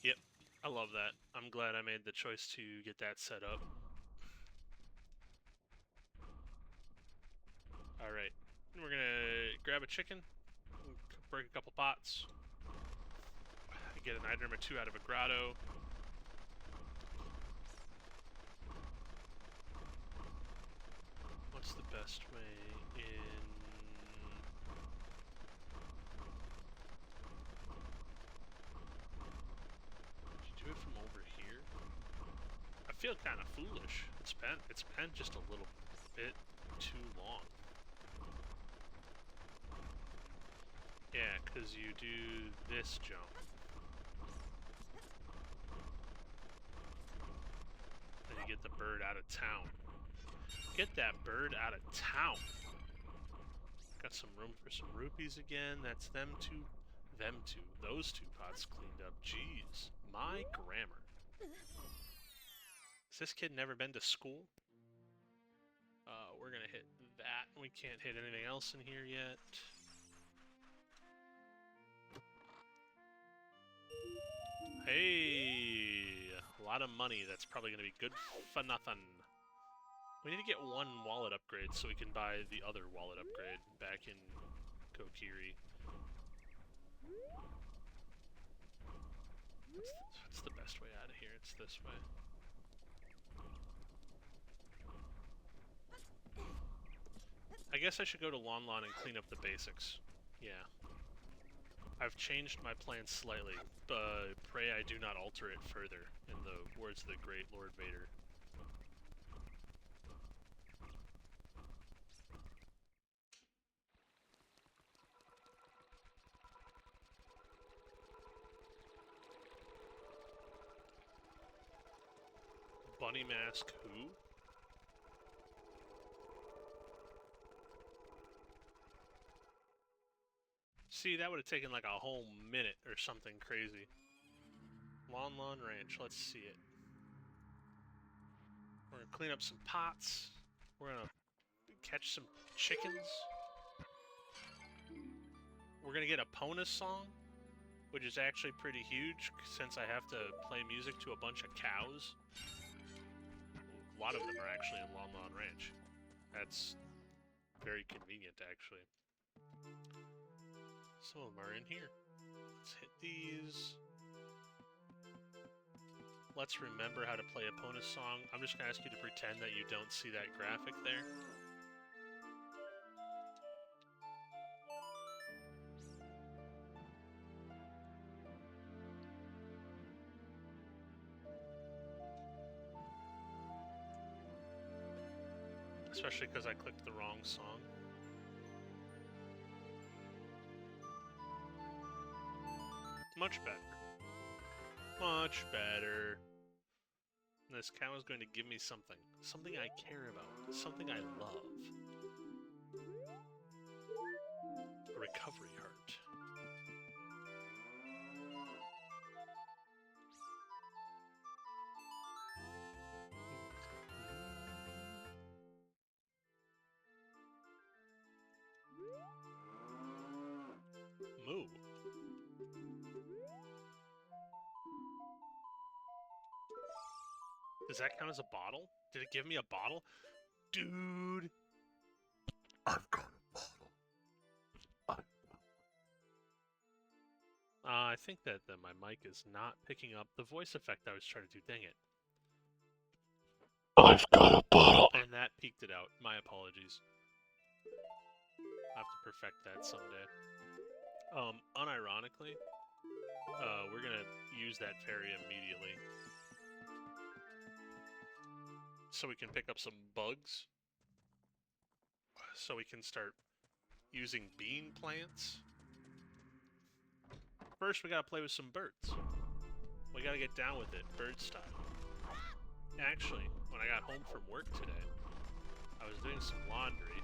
Yep, I love that. I'm glad I made the choice to get that set up. Alright, we're gonna grab a chicken, break a couple pots, get an item or two out of a grotto. What's the best way in... Did you do it from over here? I feel kind of foolish. It's been just a little bit too long. Yeah, because you do this jump. Then you get the bird out of town. Get that bird out of town! Got some room for some rupees again. That's them two. Them two. Those two pots cleaned up. Jeez. My grammar. Has this kid never been to school? We're gonna hit that. We can't hit anything else in here yet. Hey! A lot of money. That's probably gonna be good for nothing. We need to get one wallet upgrade so we can buy the other wallet upgrade back in Kokiri. What's the best way out of here? It's this way. I guess I should go to Lon Lon and clean up the basics. Yeah. I've changed my plan slightly, but pray I do not alter it further, in the words of the great Lord Vader. Bunny Mask who? See, that would have taken like a whole minute or something crazy. Lon Lon Ranch, let's see it. We're gonna clean up some pots. We're gonna catch some chickens. We're gonna get a Ponus song, which is actually pretty huge since I have to play music to a bunch of cows. A lot of them are actually in Lon Lon Ranch. That's very convenient, actually. Some of them are in here. Let's hit these. Let's remember how to play a Ponus song. I'm just going to ask you to pretend that you don't see that graphic there. Especially because I clicked the wrong song. Much better. Much better. This cow is going to give me something. Something I care about. Something I love. A recovery heart. Moo. Does that count as a bottle? Did it give me a bottle? Dude! I've got a bottle. I think that my mic is not picking up the voice effect I was trying to do. Dang it. I've got a bottle. And that peaked it out. My apologies. I'll have to perfect that someday. Unironically, we're gonna use that fairy immediately. So we can pick up some bugs. So we can start using bean plants. First, we gotta play with some birds. We gotta get down with it, bird style. Actually, when I got home from work today, I was doing some laundry,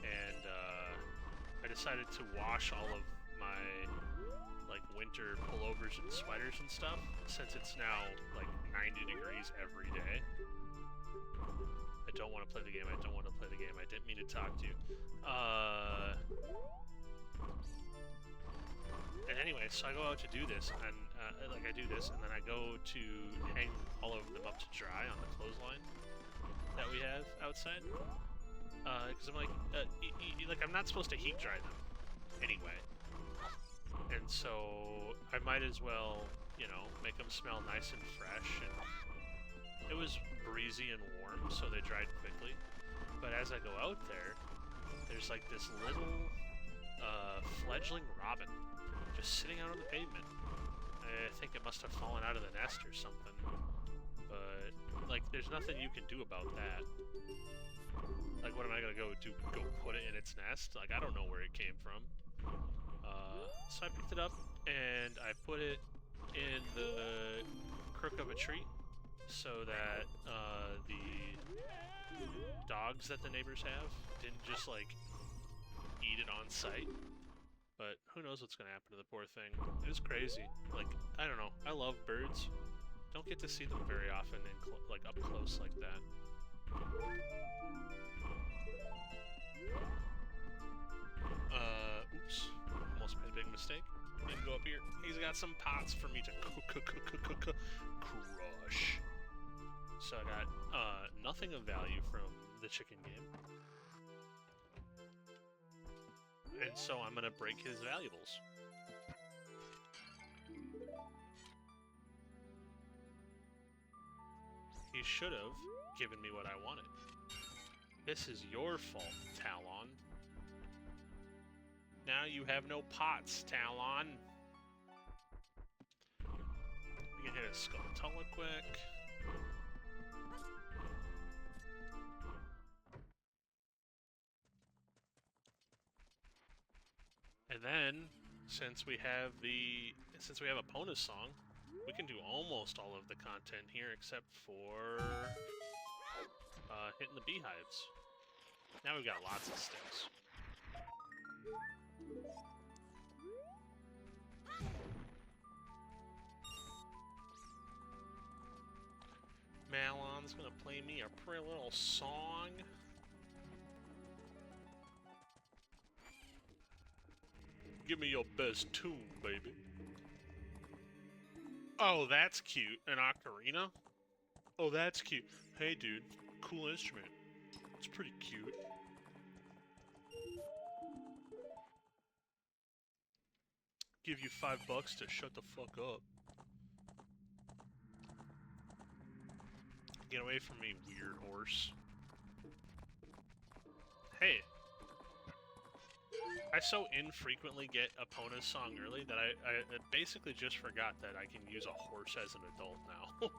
and I decided to wash all of my like winter pullovers and sweaters and stuff, since it's now like 90 degrees every day. I don't want to play the game. I don't want to play the game. I didn't mean to talk to you. And anyway, so I go out to do this, and like I do this, and then I go to hang all of them up to dry on the clothesline that we have outside. Because I'm like, like I'm not supposed to heat dry them anyway, and so I might as well, you know, make them smell nice and fresh. And it was breezy and warm, so they dried quickly. But as I go out there, there's like this little fledgling robin just sitting out on the pavement. I think it must have fallen out of the nest or something. But like, there's nothing you can do about that. Like, what am I gonna go do? Go put it in its nest? Like, I don't know where it came from. So I picked it up and I put it in the crook of a tree, so that the dogs that the neighbors have didn't just like eat it on sight. But who knows what's gonna happen to the poor thing. It was crazy. Like, I don't know. I I love birds. Don't get to see them very often and like up close like that. Oops. Almost made a big mistake. Need to go up here. He's got some pots for me to crush. So I got nothing of value from the chicken game. And so I'm gonna break his valuables. He should have given me what I wanted. This is your fault, Talon. Now you have no pots, Talon. We can hit a Skulltula quick. And then, since we have a bonus song, we can do almost all of the content here except for hitting the beehives. Now we've got lots of sticks. Malon's gonna play me a pretty little song. Give me your best tune, baby. Oh, that's cute. An ocarina? Oh, that's cute. Hey, dude. Cool instrument. It's pretty cute. Give you $5 to shut the fuck up. Get away from me, weird horse. Hey. I so infrequently get a bonus song early that I basically just forgot that I can use a horse as an adult now.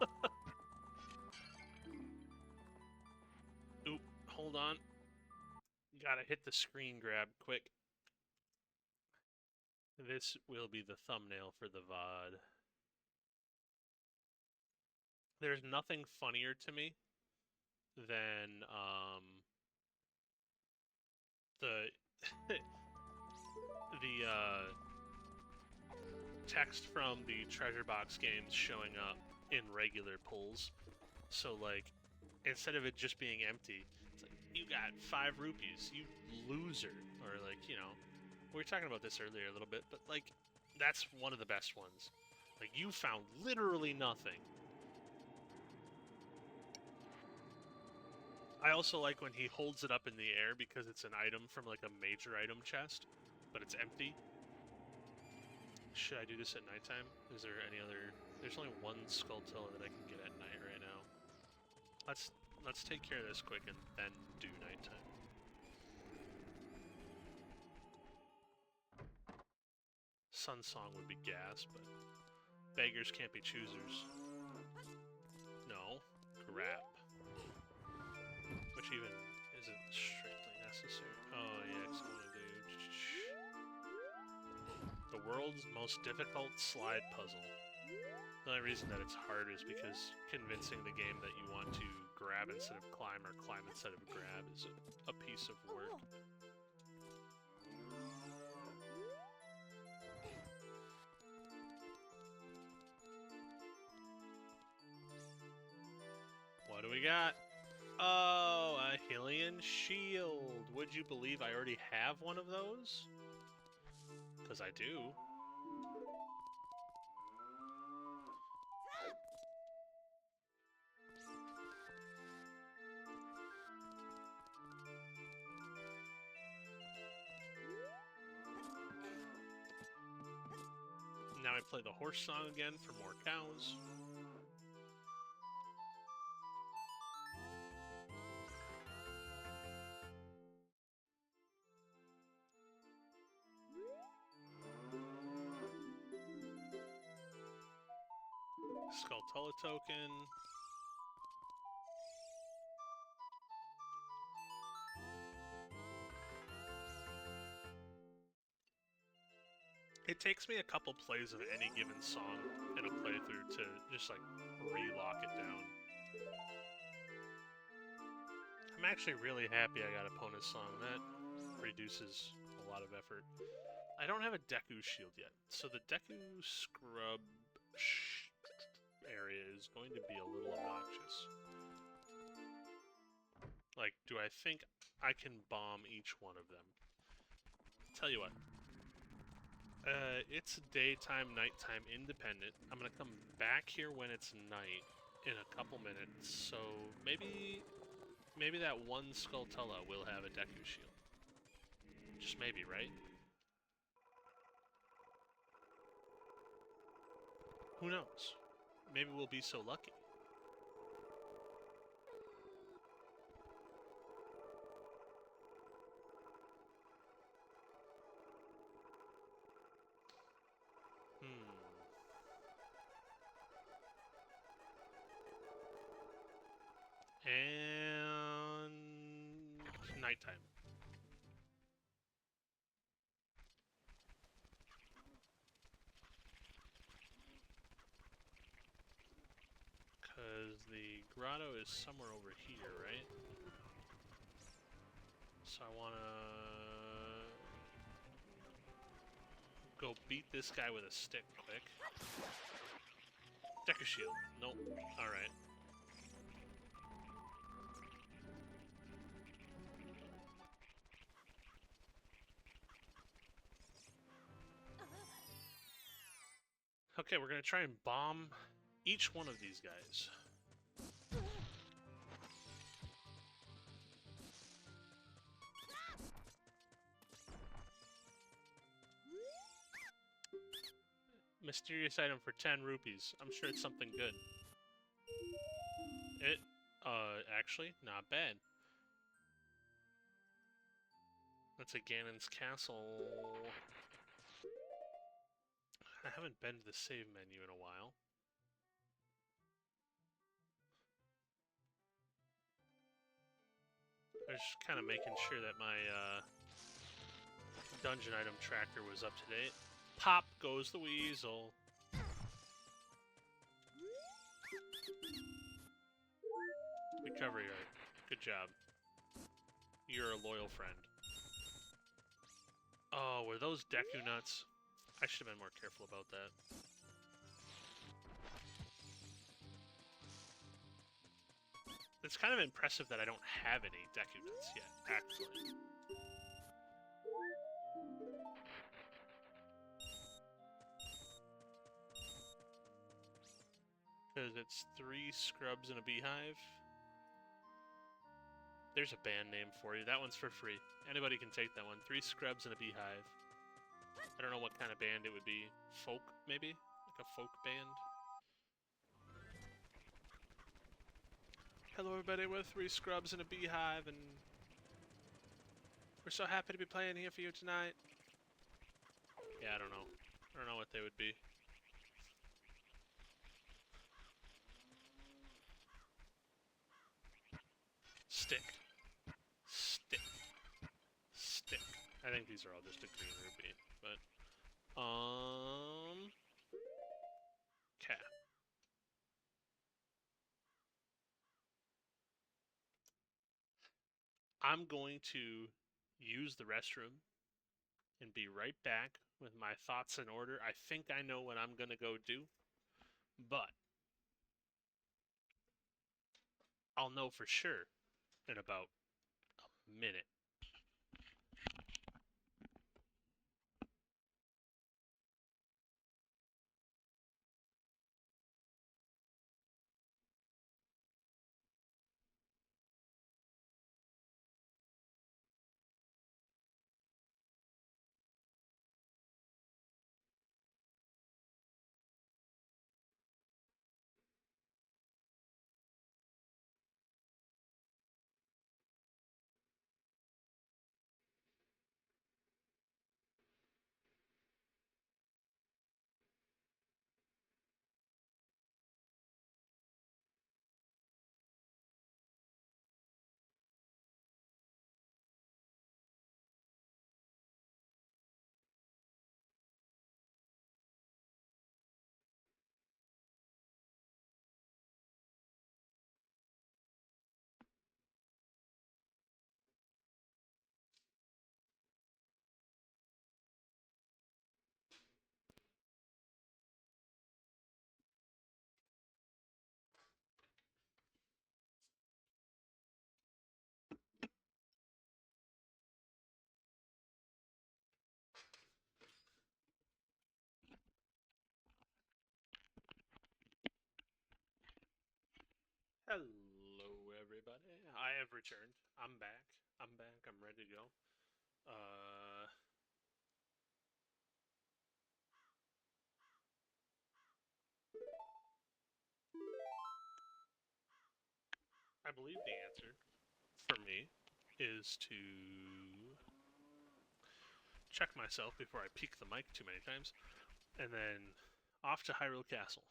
Oop, hold on. Gotta hit the screen grab quick. This will be the thumbnail for the VOD. There's nothing funnier to me than, the text from the treasure box games showing up in regular pulls. So, like, instead of it just being empty, it's like, you got 5 rupees, you loser. Or, like, you know, we were talking about this earlier a little bit, but, like, that's one of the best ones. Like, you found literally nothing. I also like when he holds it up in the air because it's an item from, like, a major item chest, but it's empty. Should I do this at nighttime? Is there any other... There's only one Skulltula that I can get at night right now. Let's take care of this quick and then do nighttime. Sun Song would be gas, but beggars can't be choosers. No. Grab. Which even isn't strictly necessary. Oh yeah, because I want to do... The world's most difficult slide puzzle. The only reason that it's hard is because convincing the game that you want to grab instead of climb or climb instead of grab is a piece of work. What do we got? Oh, a Hylian shield. Would you believe I already have one of those? Because I do. Now I play the horse song again for more cows. Skulltula token. It takes me a couple plays of any given song in a playthrough to just like re-lock it down. I'm actually really happy I got a bonus song. That reduces a lot of effort. I don't have a Deku shield yet, so the Deku scrub is going to be a little obnoxious. Like, do I think I can bomb each one of them? Tell you what. It's daytime, nighttime, independent. I'm gonna come back here when it's night in a couple minutes, so maybe that one Skulltula will have a Deku Shield. Just maybe, right? Who knows? Maybe we'll be so lucky. And nighttime. Because the grotto is somewhere over here, right? So I want to go beat this guy with a stick quick. Deku Shield. Nope. Alright. Okay, we're gonna try and bomb each one of these guys. Mysterious item for 10 rupees. I'm sure it's something good. Actually, not bad. That's a Ganon's Castle. I haven't been to the save menu in a while. I was just kind of making sure that my dungeon item tracker was up to date. Pop goes the weasel. Recovery art. Good job. You're a loyal friend. Oh, were those Deku nuts? I should have been more careful about that. It's kind of impressive that I don't have any Deku nuts yet, actually. Because it's 3 scrubs and a beehive. There's a band name for you. That one's for free. Anybody can take that one. 3 scrubs and a beehive. I don't know what kind of band it would be. Folk, maybe? Like a folk band? Hello everybody, we're 3 scrubs and a beehive, and we're so happy to be playing here for you tonight. Yeah, I don't know. I don't know what they would be. Stick. Stick. Stick. I think these are all just a green rupee, but... Okay. I'm going to use the restroom and be right back with my thoughts in order. I think I know what I'm gonna go do, but I'll know for sure in about a minute. Hello, everybody. I have returned. I'm back. I'm back. I'm ready to go. I believe the answer for me is to check myself before I peek the mic too many times, and then off to Hyrule Castle.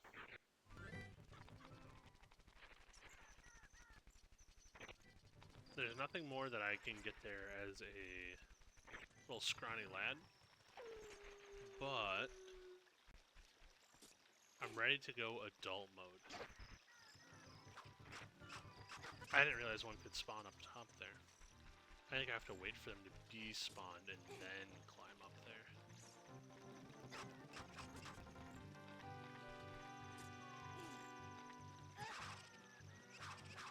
There's nothing more that I can get there as a little scrawny lad, but I'm ready to go adult mode. I didn't realize one could spawn up top there. I think I have to wait for them to be spawned and then climb up there.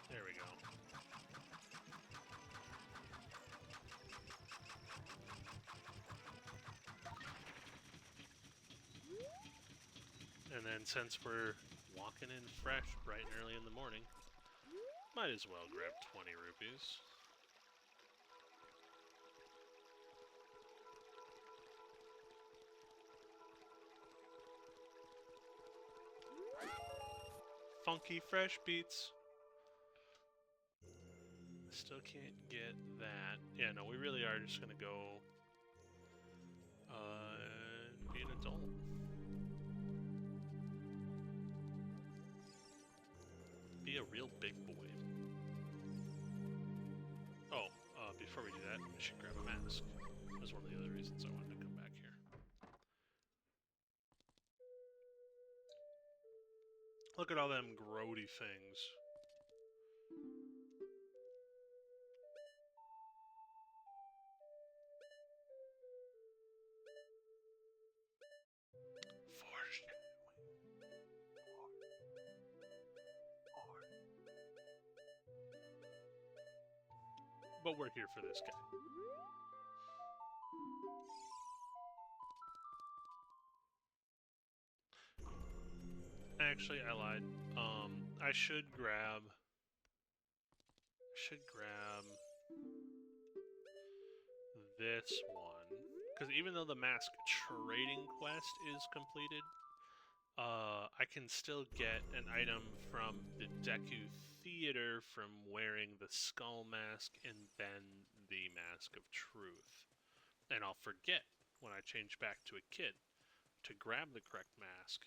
There we go. And then since we're walking in fresh, bright and early in the morning, might as well grab 20 rupees. Funky fresh beats. Still can't get that. Yeah, no, we really are just gonna go be an adult. Be a real big boy. Oh, before we do that, we should grab a mask. That's one of the other reasons I wanted to come back here. Look at all them grody things. But we're here for this guy. Actually, I lied. I should grab this one, because even though the mask trading quest is completed, I can still get an item from the Deku Theater from wearing the skull mask and then the Mask of Truth. And I'll forget when I change back to a kid to grab the correct mask.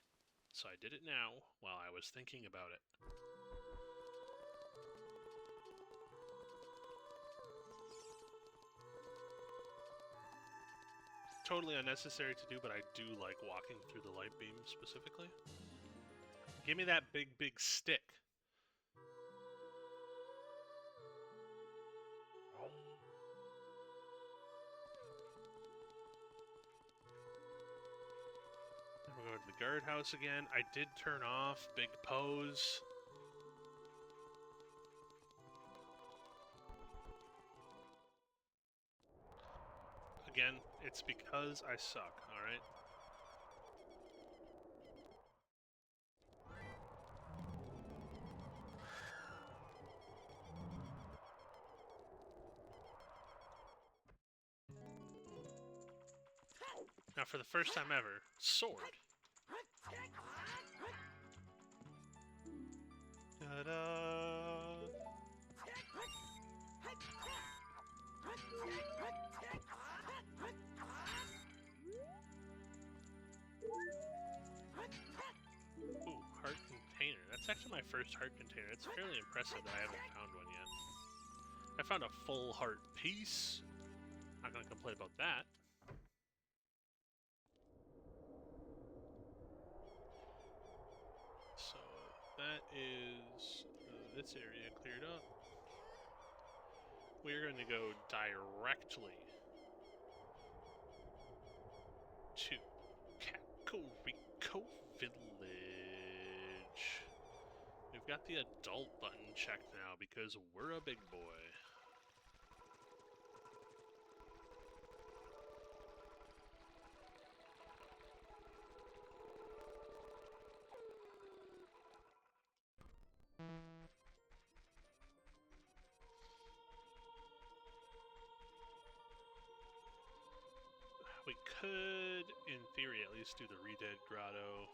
So I did it now while I was thinking about it. Totally unnecessary to do, but I do like walking through the light beam specifically. Give me that big stick. We'll go to the guardhouse again. I did turn off Big Pose. Again, it's because I suck, alright? Now, for the first time ever, sword. Ta-da! Ooh, heart container. That's actually my first heart container. It's fairly impressive that I haven't found one yet. I found a full heart piece. Not gonna complain about that. So that is this area cleared up. We're going to go directly to Kakariko Village. We've got the adult button checked now because we're a big boy. could, in theory, at least do the Redead Grotto.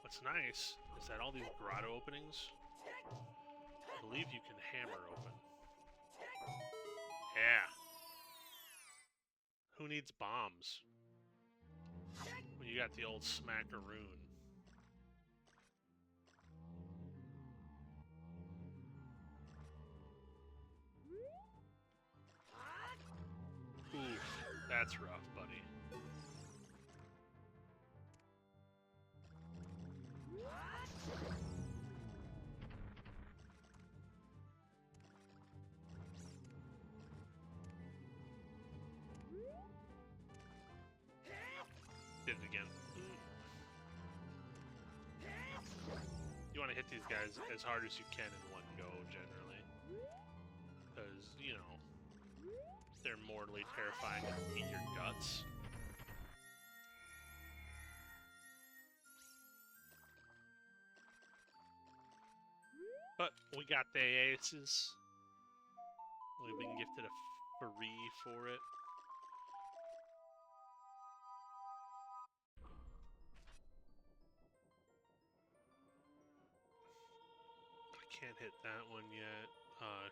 What's nice is that all these grotto openings, I believe you can hammer open. Yeah. Who needs bombs when you got the old smackaroon? Oof, that's rough, buddy. Did it again. You want to hit these guys as hard as you can in one go, generally. Because, you know, they're mortally terrifying and eat your guts. But we got the aces. We've been gifted a free for it. I can't hit that one yet.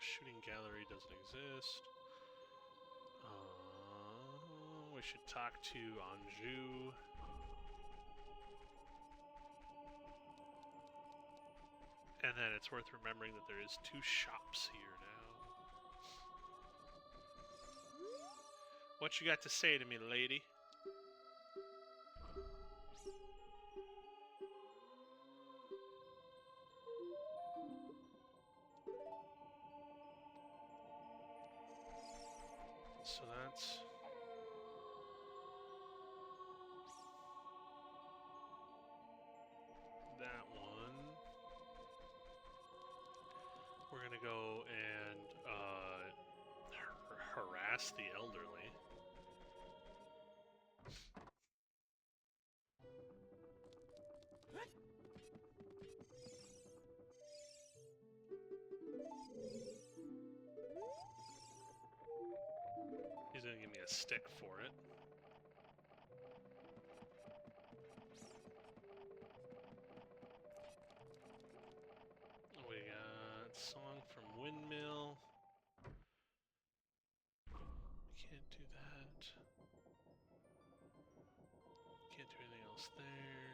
Shooting gallery doesn't exist. We should talk to Anjou. And then it's worth remembering that there is 2 shops here now. What you got to say to me, lady? So that's... that one. We're gonna go and harass the elderly. He's gonna give me a stick for it. We got song from Windmill. Can't do that. Can't do anything else there.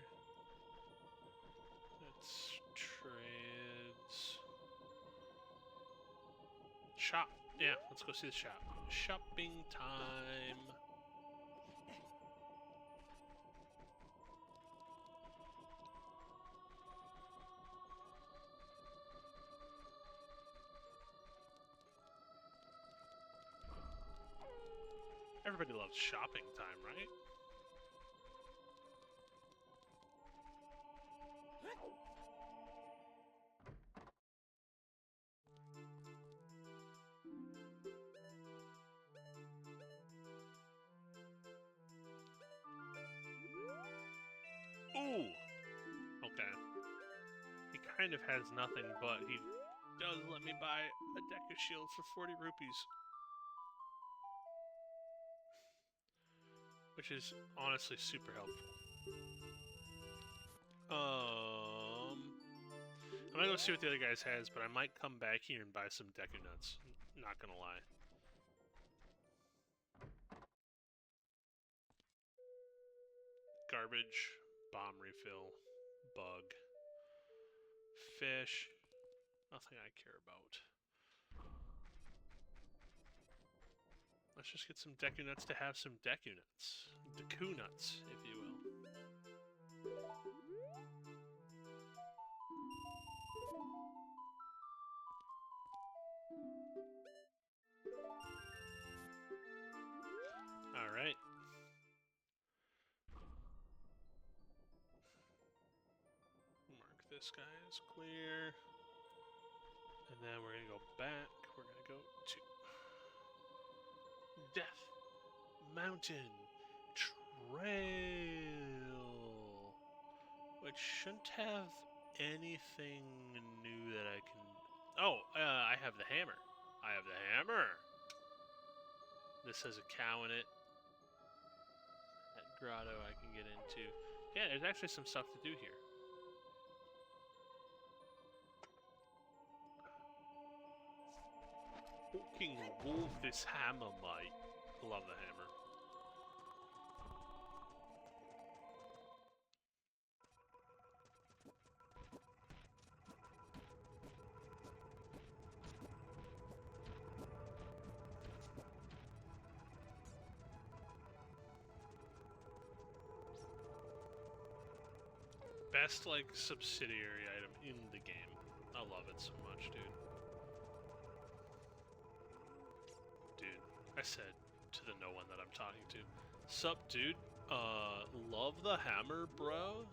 That's trades. Shop. Yeah, let's go see the shop. Shopping time. Everybody loves shopping time, right? Ooh! Okay. He kind of has nothing, but he does let me buy a deck of shield for 40 rupees. Which is honestly super helpful. I'm gonna go see what the other guys has, but I might come back here and buy some Deku Nuts. Not gonna lie. Garbage, bomb refill, bug, fish. Nothing I care about. Let's just get some Deku Nuts to have some Deku Nuts. Deku Nuts, if you will. Alright. Mark this guy as clear. And then we're gonna go back. We're gonna go to Death Mountain Trail, which shouldn't have anything new that I can... Oh, I have the hammer. I have the hammer. This has a cow in it. grotto I can get into. Yeah, there's actually some stuff to do here. Fucking wolf this hammer, mate. Love the hammer. Best, like, subsidiary item in the game. I love it so much, dude. Dude, I said to the no one that I'm talking to, sup, dude? Love the hammer, bro?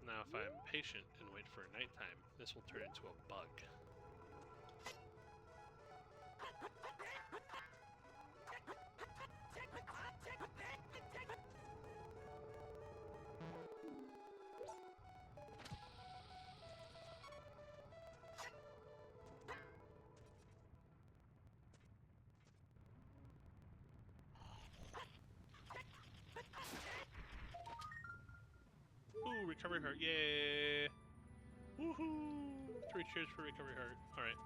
Now, if I'm patient and wait for nighttime, this will turn into a bug. Ooh, recovery heart, yay! Woohoo! 3 cheers for recovery heart. Alright.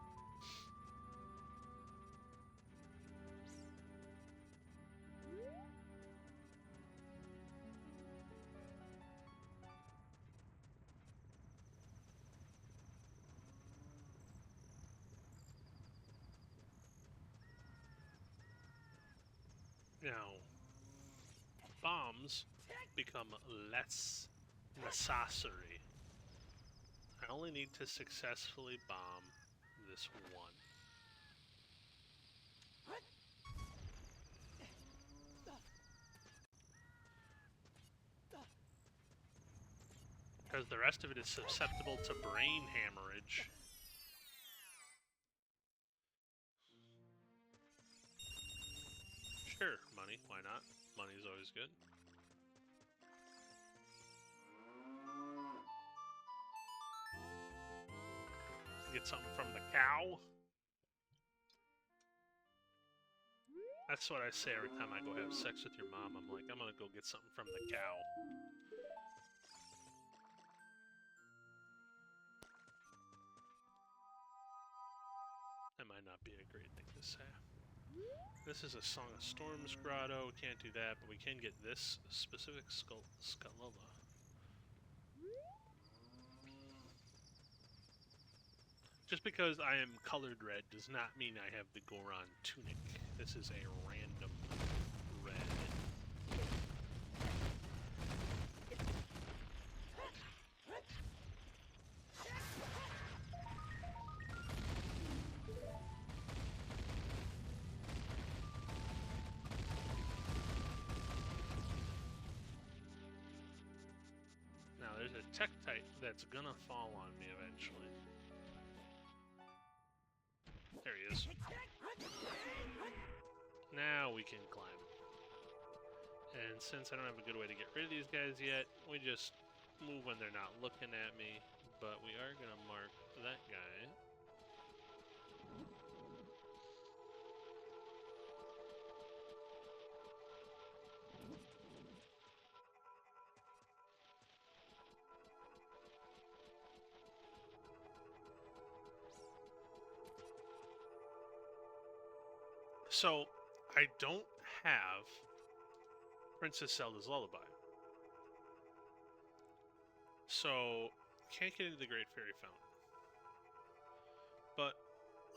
Now, bombs become less necessary. I only need to successfully bomb this one. Because the rest of it is susceptible to brain hemorrhage. Sure, money, why not? Money's always good. Get something from the cow. That's what I say every time I go have sex with your mom. I'm like, I'm gonna go get something from the cow. That might not be a great thing to say. This is a Song of Storms grotto. Can't do that, but we can get this specific Skullula. Just because I am colored red does not mean I have the Goron tunic. This is a random red. Now there's a Tektite that's gonna fall on me eventually. There he is. Now we can climb. And since I don't have a good way to get rid of these guys yet, we just move when they're not looking at me. But we are gonna mark that guy. So, I don't have Princess Zelda's Lullaby. So, can't get into the Great Fairy Fountain. But,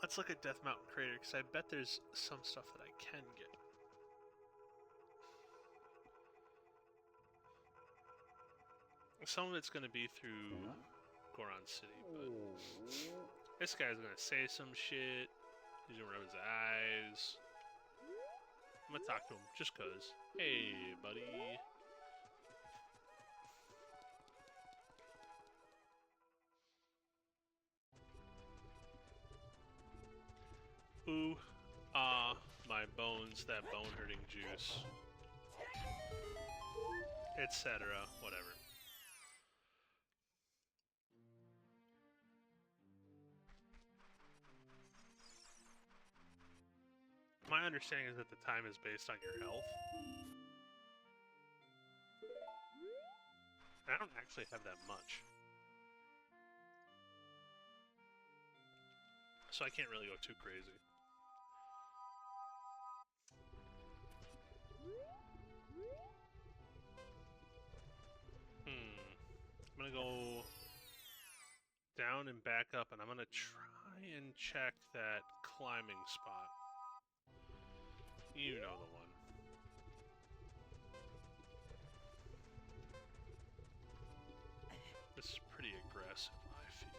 let's look at Death Mountain Crater, because I bet there's some stuff that I can get. Some of it's going to be through Goron City, but this guy's going to say some shit. He's going to rub his eyes. I'm gonna talk to him, just cause. Hey, buddy. Ooh, ah, my bones, that bone-hurting juice. Etc., whatever. my understanding is that the time is based on your health. I don't actually have that much. So I can't really go too crazy. I'm gonna go down and back up, and I'm gonna try and check that climbing spot. You know the one. This is pretty aggressive, I feel.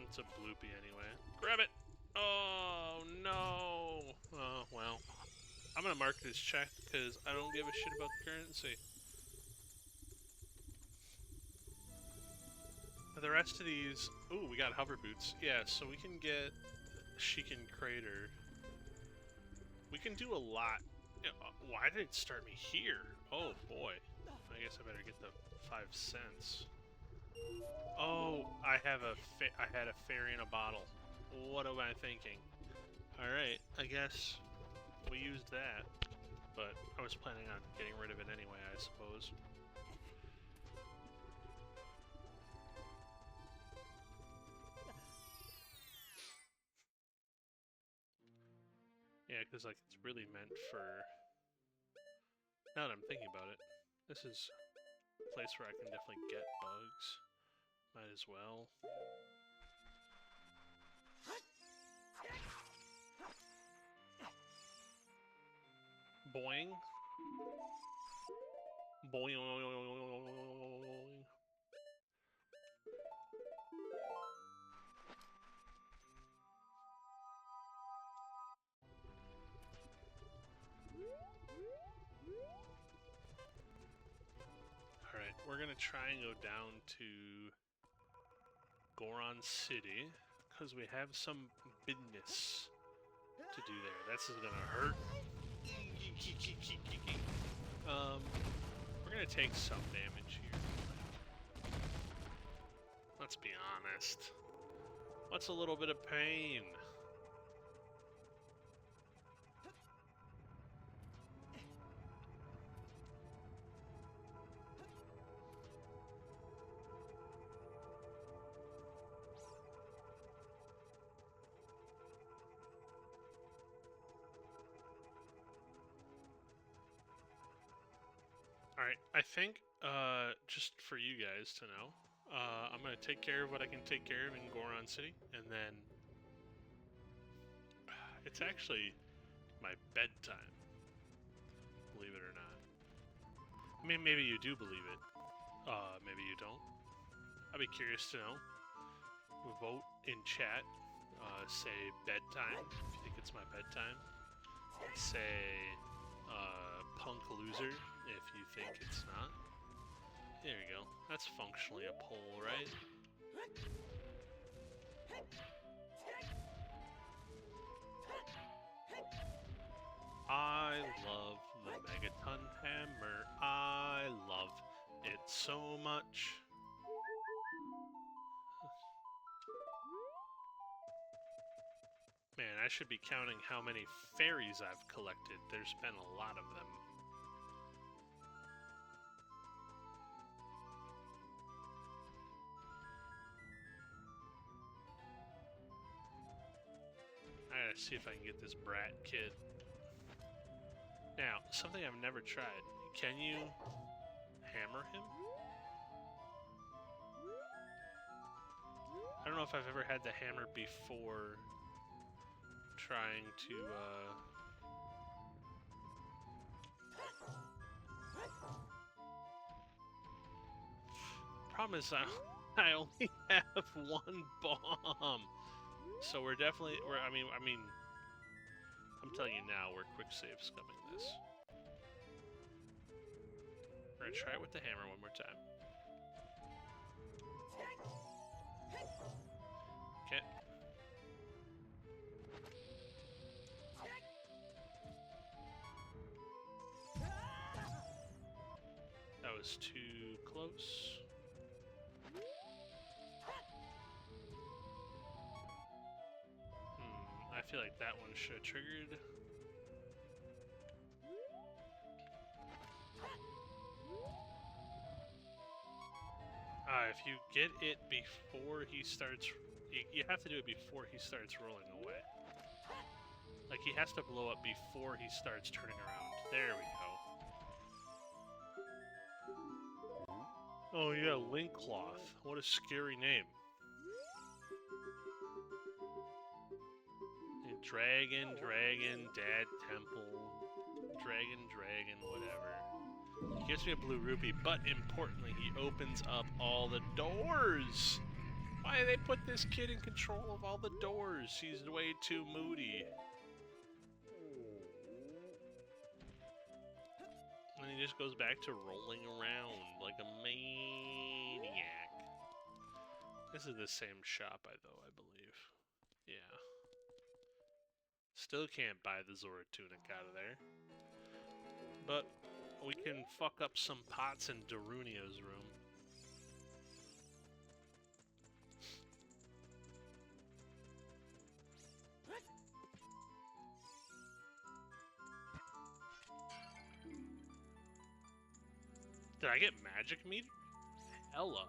It's a bloopy anyway. Grab it! Oh, no! Oh, well. I'm gonna mark this checked because I don't give a shit about the currency. For the rest of these... Ooh, we got hover boots. Yeah, so we can get Sheikah Crater. We can do a lot. Why did it start me here? Oh, boy. I guess I better get the 5 cents. Oh, I had a fairy in a bottle. What am I thinking? Alright, I guess we used that. But I was planning on getting rid of it anyway, I suppose. Yeah, because like it's really meant for... Now that I'm thinking about it, this is a place where I can definitely get bugs. Might as well. Boing. Boing. Alright, we're gonna try and go down to Goron City, because we have some business to do there. This is gonna hurt. We're gonna take some damage here. Let's be honest. What's a little bit of pain? Alright, I think, just for you guys to know, I'm gonna take care of what I can take care of in Goron City, and then... It's actually my bedtime, believe it or not. I mean, maybe you do believe it. Maybe you don't. I'd be curious to know. Vote in chat. Say bedtime, if you think it's my bedtime. Say, punk loser, if you think it's not. There you go. That's functionally a poll, right? I love the Megaton Hammer. I love it so much. Man, I should be counting how many fairies I've collected. There's been a lot of them. I gotta see if I can get this brat kid. Now, something I've never tried. Can you hammer him? I don't know if I've ever had the hammer before trying to, Problem is, I only have one bomb. So we're definitely, I mean, I'm telling you now, we're quick save scumming this. We're gonna try it with the hammer one more time. Okay. That was too close. I feel like that one should have triggered. If you get it before he starts, you have to do it before he starts rolling away. Like, he has to blow up before he starts turning around. There we go. Oh yeah, Linkcloth. What a scary name. Dragon, Dad Temple, Dragon, whatever. He gives me a blue rupee, but importantly, he opens up all the doors! Why did they put this kid in control of all the doors? He's way too moody. And he just goes back to rolling around like a maniac. This is the same shop, I believe. Yeah. Still can't buy the ZOOTR tunic out of there. But we can fuck up some pots in Darunia's room. Did I get magic meter? Hella.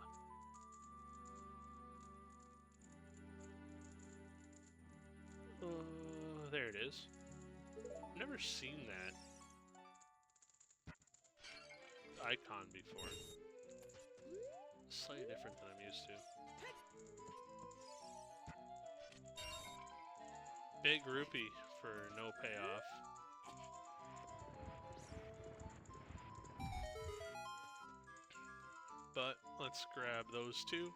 There it is. I've never seen that icon before. Slightly different than I'm used to. Big rupee for no payoff. But let's grab those two.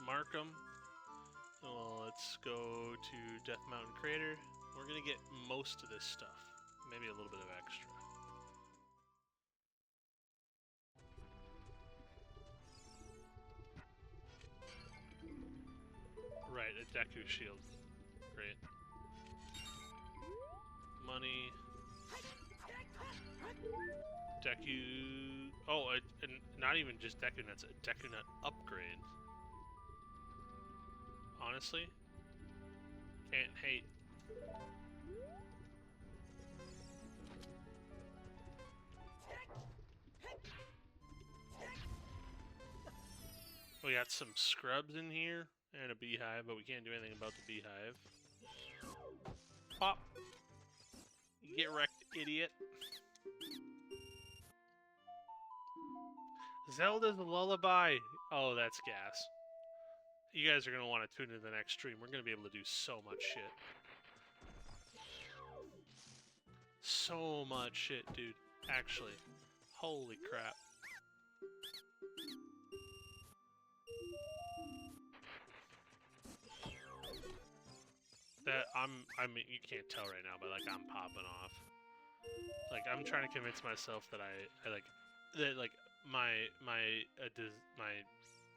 Mark them. Well, let's go to Death Mountain Crater. We're gonna get most of this stuff. Maybe a little bit of extra. Right, a Deku shield. Great. Money. Deku... Oh, not even just Deku Nuts, a Deku Nut upgrade. Honestly, can't hate. We got some scrubs in here and a beehive, but we can't do anything about the beehive. Pop! Get wrecked, idiot. Zelda's Lullaby! Oh, that's gas. You guys are going to want to tune into the next stream. We're going to be able to do so much shit. So much shit, dude. Actually. Holy crap. I mean, you can't tell right now, but, like, I'm popping off. Like, I'm trying to convince myself that my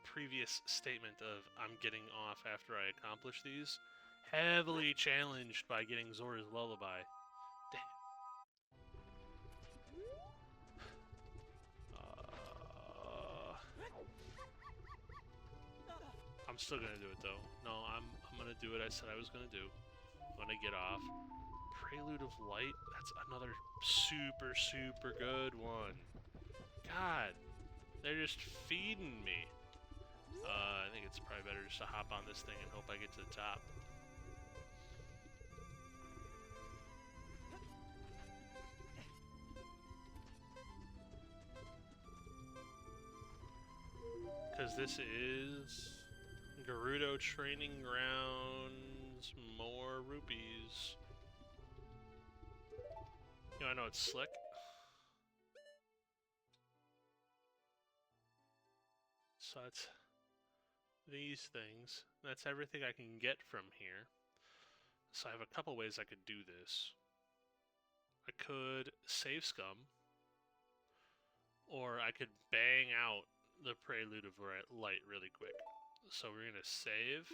previous statement of I'm getting off after I accomplish these, heavily challenged by getting Zora's Lullaby. Damn. I'm still gonna do it though. No, I'm gonna do what I said I was gonna do. I'm gonna get off. Prelude of Light? That's another super, super good one. God, they're just feeding me. I think it's probably better just to hop on this thing and hope I get to the top. Because this is Gerudo Training Grounds, more rupees. You know, I know it's slick. So that's these things. That's everything I can get from here. So I have a couple ways I could do this. I could save scum, or I could bang out the Prelude of Light really quick. So we're gonna save.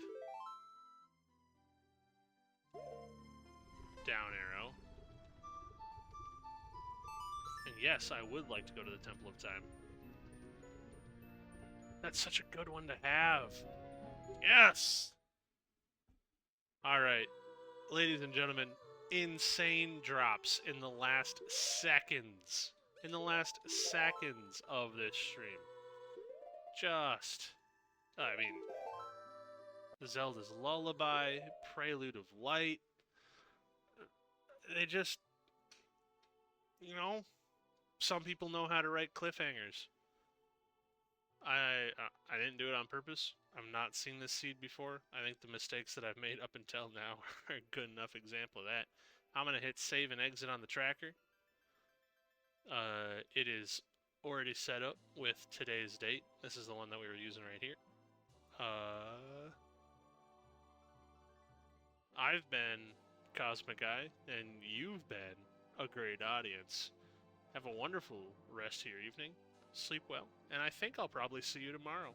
Down arrow. And yes, I would like to go to the Temple of Time. That's such a good one to have. Yes! Alright, ladies and gentlemen, insane drops in the last seconds. In the last seconds of this stream. Just, I mean, Zelda's Lullaby, Prelude of Light. They just, you know, some people know how to write cliffhangers. I didn't do it on purpose. I've not seen this seed before. I think the mistakes that I've made up until now are a good enough example of that. I'm going to hit save and exit on the tracker. It is already set up with today's date. This is the one that we were using right here. I've been Cosmic Eye, and you've been a great audience. Have a wonderful rest of your evening. Sleep well, and I think I'll probably see you tomorrow.